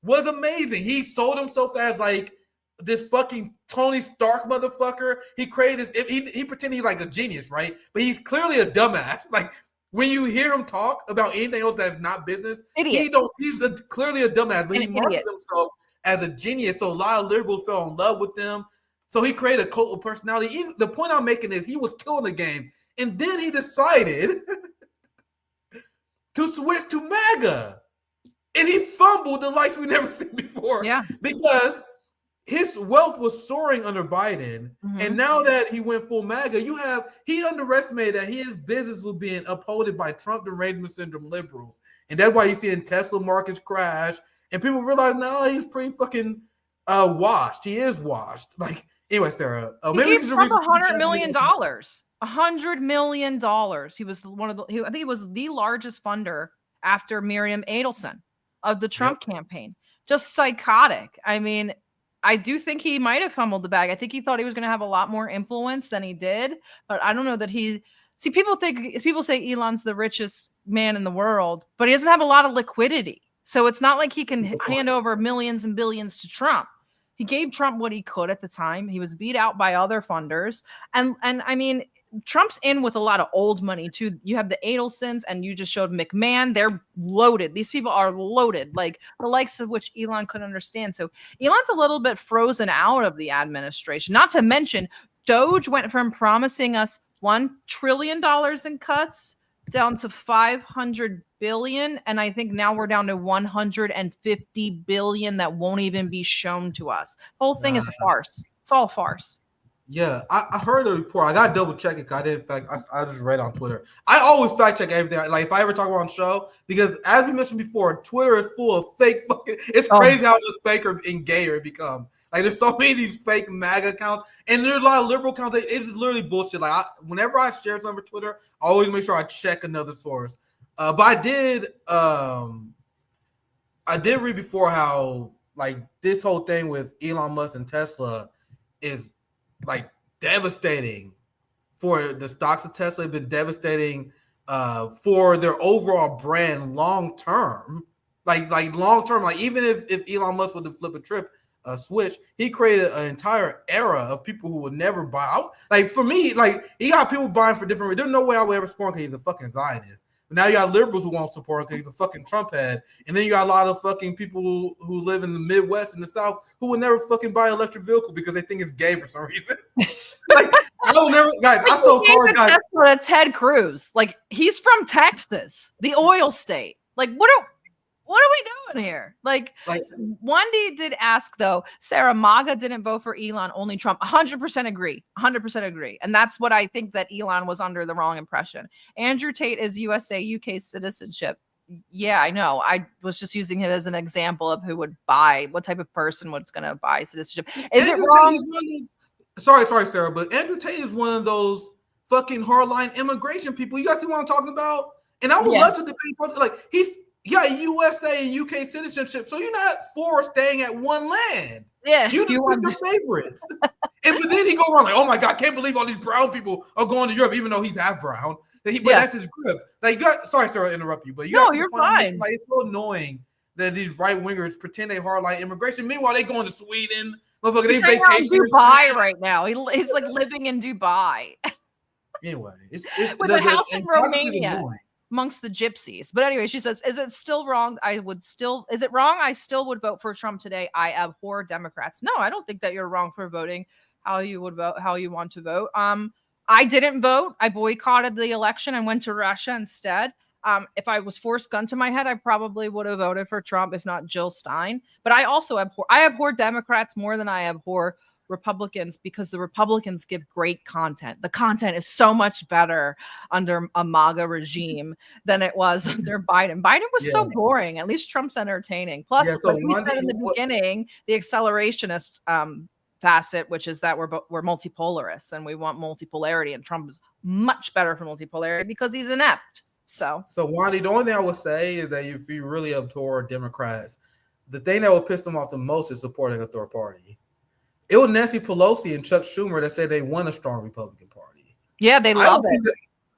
was amazing. He sold himself as like this fucking Tony Stark motherfucker. He created this, he pretended he's like a genius, right? But he's clearly a dumbass. Like, when you hear him talk about anything else that's not business, he's clearly a dumbass, but he marketed himself as a genius. So a lot of liberals fell in love with them. So he created a cult of personality. The point I'm making is he was killing the game. And then he decided to switch to MAGA. And he fumbled the likes we never seen before. Yeah. Because his wealth was soaring under Biden. Mm-hmm. And now that he went full MAGA, he underestimated that his business was being upholded by Trump derangement syndrome liberals. And that's why you're seeing Tesla markets crash. And people realize now he's pretty fucking washed. He is washed. Like, Anyway, Sarah, He maybe we gave can Trump read some $100 chat million. maybe. $100 million. He was one of the. I think he was the largest funder after Miriam Adelson of the Trump campaign. Just psychotic. I mean, I do think he might have fumbled the bag. I think he thought he was going to have a lot more influence than he did, but I don't know that he. See, people say Elon's the richest man in the world, but he doesn't have a lot of liquidity. So it's not like he can hand over millions and billions to Trump. He gave Trump what he could at the time. He was beat out by other funders. And I mean, Trump's in with a lot of old money too. You have the Adelsons and you just showed McMahon. They're loaded. These people are loaded, like the likes of which Elon couldn't understand. So Elon's a little bit frozen out of the administration. Not to mention, Doge went from promising us $1 trillion in cuts down to 500 billion. And I think now we're down to 150 billion that won't even be shown to us. The whole thing is a farce. It's all a farce. Yeah, I heard a report. I got to double check it because I didn't fact. I just read on Twitter. I always fact check everything. Like if I ever talk about on the show, because as we mentioned before, Twitter is full of fake fucking. It's crazy how just faker and gayer it become. Like there's so many of these fake MAGA accounts, and there's a lot of liberal accounts. It's just literally bullshit. Like whenever I share something on Twitter, I always make sure I check another source. But I did read before how like this whole thing with Elon Musk and Tesla is like devastating for the stocks of Tesla. Have been devastating for their overall brand long term. Like long term. Like even if Elon Musk would have flipped a switch, he created an entire era of people who would never buy out. Like for me, like he got people buying for different reasons. There's no way I would ever support him because he's a fucking Zionist. But now you got liberals who won't support him because he's a fucking Trump head. And then you got a lot of fucking people who live in the Midwest and the South who would never fucking buy an electric vehicle because they think it's gay for some reason. Like I will never, guys. I sold cars, guys. Tesla to Ted Cruz. Like he's from Texas, the oil state. Like what are we doing here? Like Wendy did ask though, Sarah, MAGA didn't vote for Elon, only Trump. 100% agree. 100% agree. And that's what I think, that Elon was under the wrong impression. Andrew Tate is USA, UK citizenship. Yeah, I know. I was just using him as an example of who would buy, what type of person was going to buy citizenship. Is Andrew it wrong? Sorry, Sarah, but Andrew Tate is one of those fucking hardline immigration people. You guys see what I'm talking about? And I would love to debate, like he's USA and UK citizenship, so you're not for staying at one land. Yeah, you just pick your favorites. But then he go around like, oh my god, can't believe all these brown people are going to Europe, even though he's half brown. But that's his grip. Like, sorry, Sarah, to interrupt you, but you're fine. Like, it's so annoying that these right wingers pretend they hardline immigration. Meanwhile, they going to Sweden. Motherfucker, they vacation in Dubai right now. He's like living in Dubai. Anyway, it's with a house in Romania. Amongst the gypsies. But anyway, she says, is it still wrong? Is it wrong? I still would vote for Trump today. I abhor Democrats. No, I don't think that you're wrong for voting how you would vote, how you want to vote. I didn't vote. I boycotted the election and went to Russia instead. If I was forced gun to my head, I probably would have voted for Trump, if not Jill Stein. But I also abhor Democrats more than I abhor Republicans, because the Republicans give great content. The content is so much better under a MAGA regime than it was under Biden. Biden was so boring. At least Trump's entertaining. Plus, like we said in the beginning, the accelerationist facet, which is that we're multipolarists and we want multipolarity, and Trump is much better for multipolarity because he's inept. So Wandi, the only thing I would say is that if you really abhor Democrats, the thing that would piss them off the most is supporting a third party. It was Nancy Pelosi and Chuck Schumer that said they won a strong Republican Party. Yeah, they love it.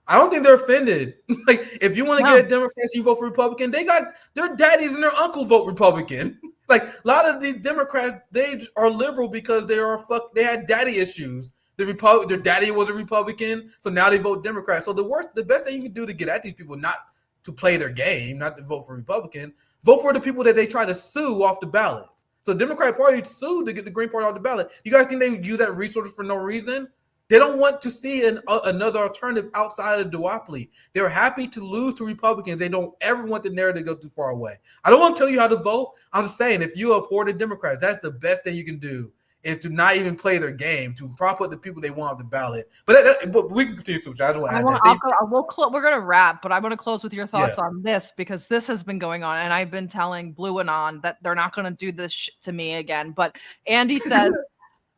I don't think they're offended. Like, if you want to get Democrats, you vote for Republican. They got their daddies and their uncle vote Republican. Like, a lot of these Democrats, they are liberal because they had daddy issues. Their daddy was a Republican, so now they vote Democrat. So the best thing you can do to get at these people, not to play their game, not to vote for Republican, vote for the people that they try to sue off the ballot. So the Democratic Party sued to get the Green Party off the ballot. You guys think they use that resource for no reason? They don't want to see another alternative outside of the duopoly. They're happy to lose to Republicans. They don't ever want the narrative to go too far away. I don't want to tell you how to vote. I'm just saying, if you abhor the Democrats, that's the best thing you can do, is to not even play their game, to prop up the people they want off the ballot. But we can continue to. We're going to wrap, but I want to close with your thoughts on this, because this has been going on, and I've been telling Blue Anon that they're not going to do this to me again. But Andy says,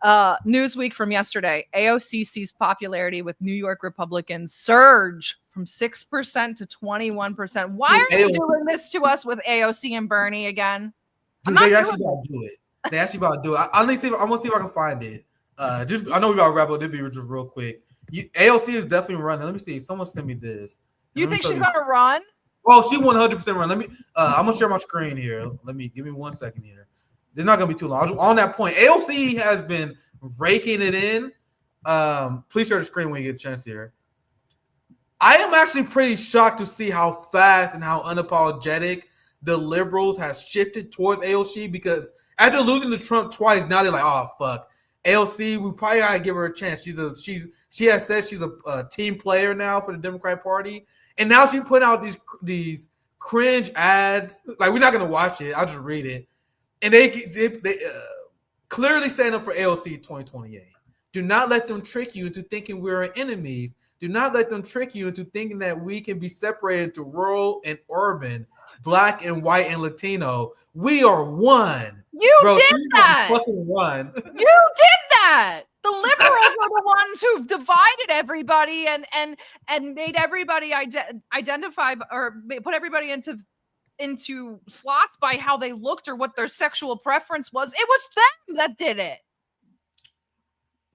Newsweek from yesterday. AOC sees popularity with New York Republicans surge from 6% to 21%. Why are you doing this to us with AOC and Bernie again? Dude, they actually about to do it. They actually about to do it. I'm gonna see if I can find it. I know we about to wrap up. This be just real quick. AOC is definitely running. Let me see. Someone sent me this. You think she's gonna run? Oh, she 100% run. Let me. I'm gonna share my screen here. Give me 1 second here. It's not gonna be too long. On that point, AOC has been raking it in. Please share the screen when you get a chance here. I am actually pretty shocked to see how fast and how unapologetic the liberals have shifted towards AOC, because after losing to Trump twice, now they're like, oh fuck, AOC, we probably gotta give her a chance. She has said she's a team player now for the Democratic Party, and now she's putting out these cringe ads. Like, we're not gonna watch it. I'll just read it, and they clearly stand up for AOC 2028. Do not let them trick you into thinking we're enemies. Do not let them trick you into thinking that we can be separated to rural and urban, black and white and Latino. We are one. You did that. Fucking one. You did that. The liberals are the ones who divided everybody and made everybody identify or put everybody into slots by how they looked or what their sexual preference was. It was them that did it.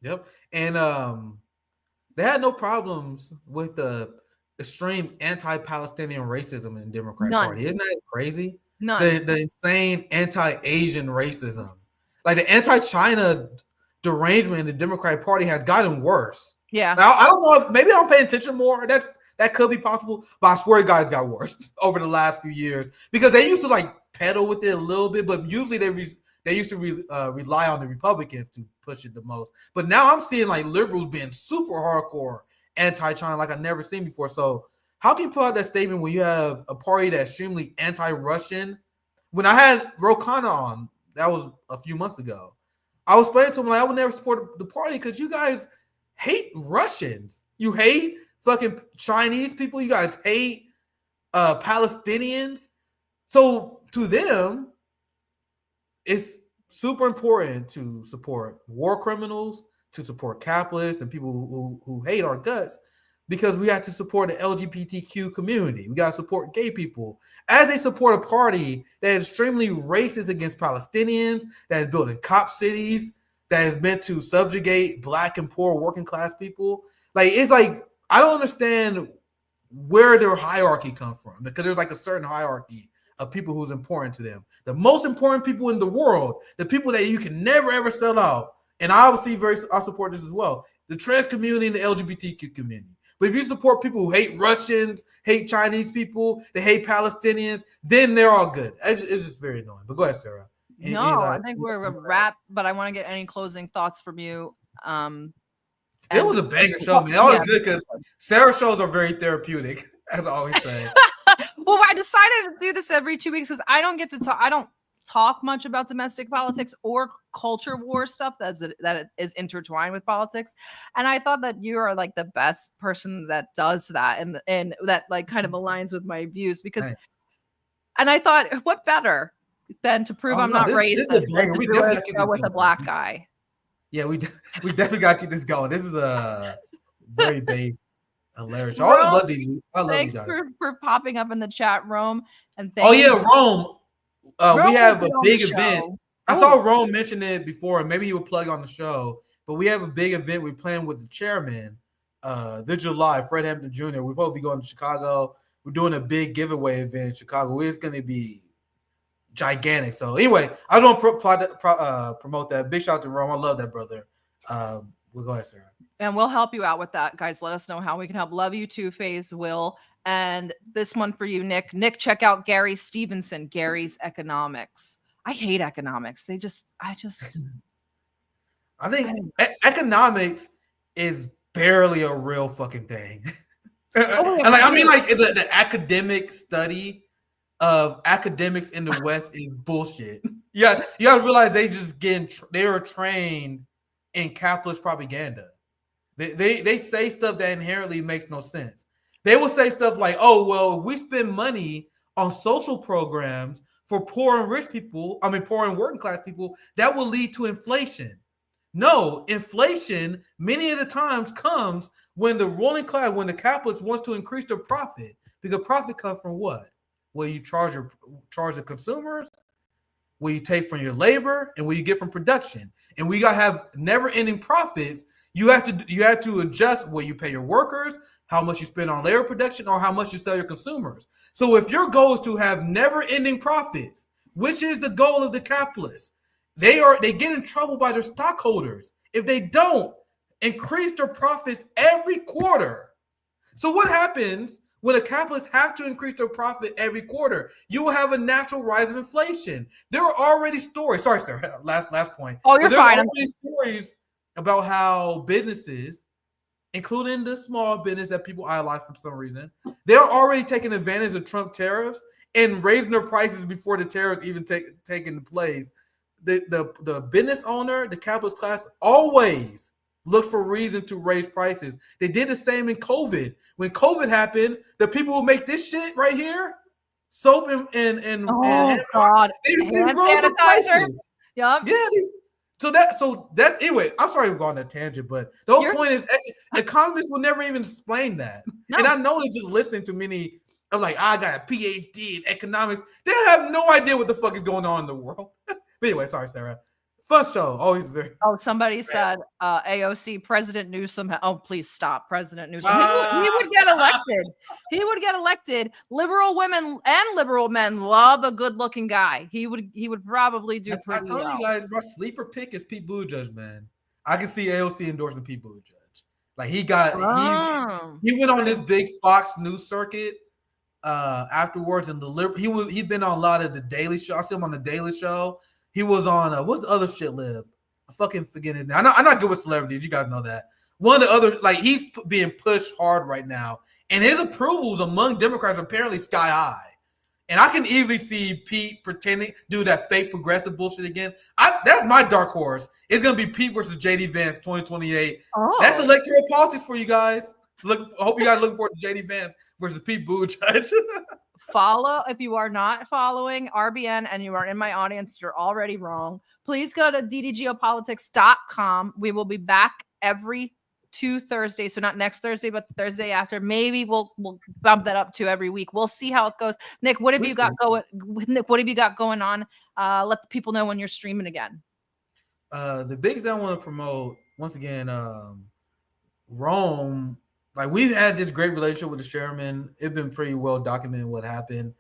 Yep. And they had no problems with the extreme anti-Palestinian racism in the Democratic Party. Isn't that crazy? None. The insane anti-Asian racism. Like, the anti-China derangement in the Democratic Party has gotten worse. Yeah. Now, I don't know if maybe I'm paying attention more. That could be possible, but I swear to God, it's got worse over the last few years, because they used to like pedal with it a little bit, but usually they used to rely on the Republicans to push it the most. But now I'm seeing like liberals being super hardcore anti-China like I've never seen before. So how can you put out that statement when you have a party that's extremely anti-Russian? When I had Rokana on, that was a few months ago, I was explaining to him, like, I would never support the party because you guys hate Russians. You hate fucking Chinese people. You guys hate Palestinians. So to them, it's super important to support war criminals, to support capitalists and people who hate our guts, because we have to support the LGBTQ community. We got to support gay people, as they support a party that is extremely racist against Palestinians, that is building cop cities, that is meant to subjugate black and poor working class people. Like, it's like, I don't understand where their hierarchy comes from, because there's like a certain hierarchy of people who's important to them. The most important people in the world, the people that you can never ever sell out, and I obviously I support this as well, the trans community and the LGBTQ community. But if you support people who hate Russians, hate Chinese people, they hate Palestinians, then they're all good. It's just very annoying. But go ahead, Sarah. I think we're a wrap, but I want to get any closing thoughts from you. It was a banger show, man. That was good, because Sarah's shows are very therapeutic, as I always say. Well, I decided to do this every 2 weeks because I don't get to talk. I don't talk much about domestic politics or culture war stuff that is intertwined with politics. And I thought that you are like the best person that does that, and that like kind of aligns with my views, because. Nice. And I thought, what better than to prove I'm not racist than to do it with a black guy. Yeah, we definitely got to keep this going. This is a very base. Hilarious. I love these. I love thanks you guys. for popping up in the chat, Rome. And Rome. Rome, we have a big event. I saw Rome mention it before, and maybe he would plug on the show. But we have a big event we're playing with the chairman this July, Fred Hampton Jr. We're supposed to be going to Chicago. We're doing a big giveaway event in Chicago. It's going to be gigantic. So anyway, I just want to promote that. Big shout out to Rome. I love that brother. We'll go ahead, Sarah. And we'll help you out with that, guys. Let us know how we can help. Love you too, FaZe, Will. And this one for you, Nick. Nick, check out Gary Stevenson, Gary's Economics. I hate economics. I think economics is barely a real fucking thing. The academic study of academics in the West is bullshit. Yeah, you got to realize they are trained in capitalist propaganda. They say stuff that inherently makes no sense. They will say stuff like, "Oh, well, if we spend money on social programs for poor and rich people, poor and working class people, that will lead to inflation." No, inflation many of the times comes when the ruling class, when the capitalist wants to increase their profit, because profit comes from what? What you charge the consumers, what you take from your labor, and what you get from production. And we gotta have never-ending profits. You have to adjust what you pay your workers, how much you spend on labor production, or how much you sell your consumers. So if your goal is to have never-ending profits, which is the goal of the capitalists, they get in trouble by their stockholders if they don't increase their profits every quarter. So what happens when a capitalist have to increase their profit every quarter? You will have a natural rise of inflation. There are already stories. Sorry, sir. Last point. Oh, you're fine. There are already stories about how businesses, including the small business that people idolize for some reason, they're already taking advantage of Trump tariffs and raising their prices before the tariffs even take into place. The business owner, the capitalist class, always look for reason to raise prices. They did the same in COVID. When COVID happened, the people who make this shit right here, soap and hand sanitizer. Yep. Yeah. So that anyway, I'm sorry we're going on a tangent, but the whole point is economists will never even explain that. No. And I know they're just listening to many of like, I got a PhD in economics. They have no idea what the fuck is going on in the world. But anyway, sorry, Sarah. Fun show. Always very. Oh, somebody said AOC, President Newsom. Oh, please stop, President Newsom. He would get elected. He would get elected. Liberal women and liberal men love a good-looking guy. He would probably do pretty well. I tell you guys, my sleeper pick is Pete Buttigieg, man. I can see AOC endorsing Pete Buttigieg. Like he went on this big Fox News circuit afterwards, and he'd been on a lot of the Daily Show. I see him on the Daily Show. He was on what's the other shit lib? I fucking forget his name. I'm not good with celebrities. You guys know that. One of the other, like he's being pushed hard right now, and his approvals among Democrats are apparently sky high. And I can easily see Pete pretending do that fake progressive bullshit again. That's my dark horse. It's gonna be Pete versus JD Vance 2028. Oh. That's electoral politics for you guys. I hope you guys looking forward to JD Vance versus Pete Buttigieg. Follow. If you are not following RBN and you are in my audience, you're already wrong. Please go to ddgeopolitics.com. We will be back every 2 Thursdays. So not next Thursday, but the Thursday after. Maybe we'll bump that up to every week. We'll see how it goes. Nick, what have you got going? Nick, what have you got going on? Let the people know when you're streaming again. The biggest I want to promote once again, Rome. Like we've had this great relationship with the chairman. It's been pretty well documented what happened.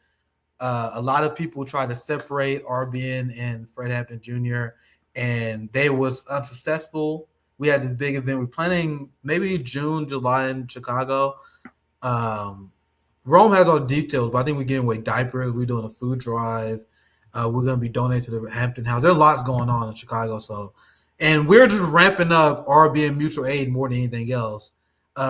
A lot of people try to separate RBN and Fred Hampton Jr. and they was unsuccessful. We had this big event. We're planning maybe June, July in Chicago. Rome has all the details, but I think we're giving away diapers. We're doing a food drive. We're going to be donating to the Hampton House. There's lots going on in Chicago. And we're just ramping up RBN mutual aid more than anything else.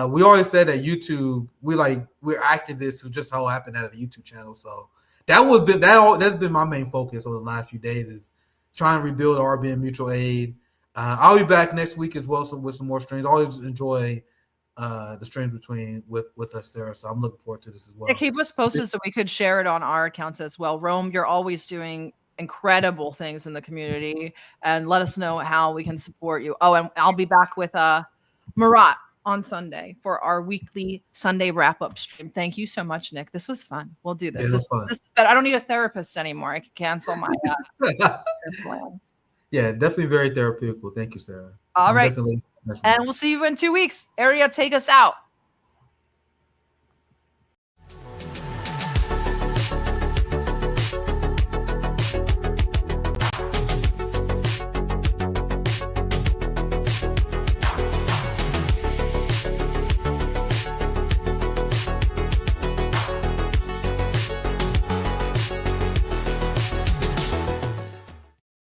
We always said that YouTube, we're activists who just so happen to have a YouTube channel. So that's been my main focus over the last few days is trying to rebuild RBN mutual aid. I'll be back next week as well with some more streams. I always enjoy the streams with us, Sarah. So I'm looking forward to this as well. Yeah, keep us posted so we could share it on our accounts as well. Rome, you're always doing incredible things in the community, and let us know how we can support you. Oh, and I'll be back with Marat on Sunday for our weekly Sunday wrap-up stream. Thank you so much, Nick. This was fun. We'll do this. But I don't need a therapist anymore. I can cancel my plan. Yeah, definitely very therapeutical. Thank you, Sarah. All right. And we'll see you in 2 weeks. Area, take us out.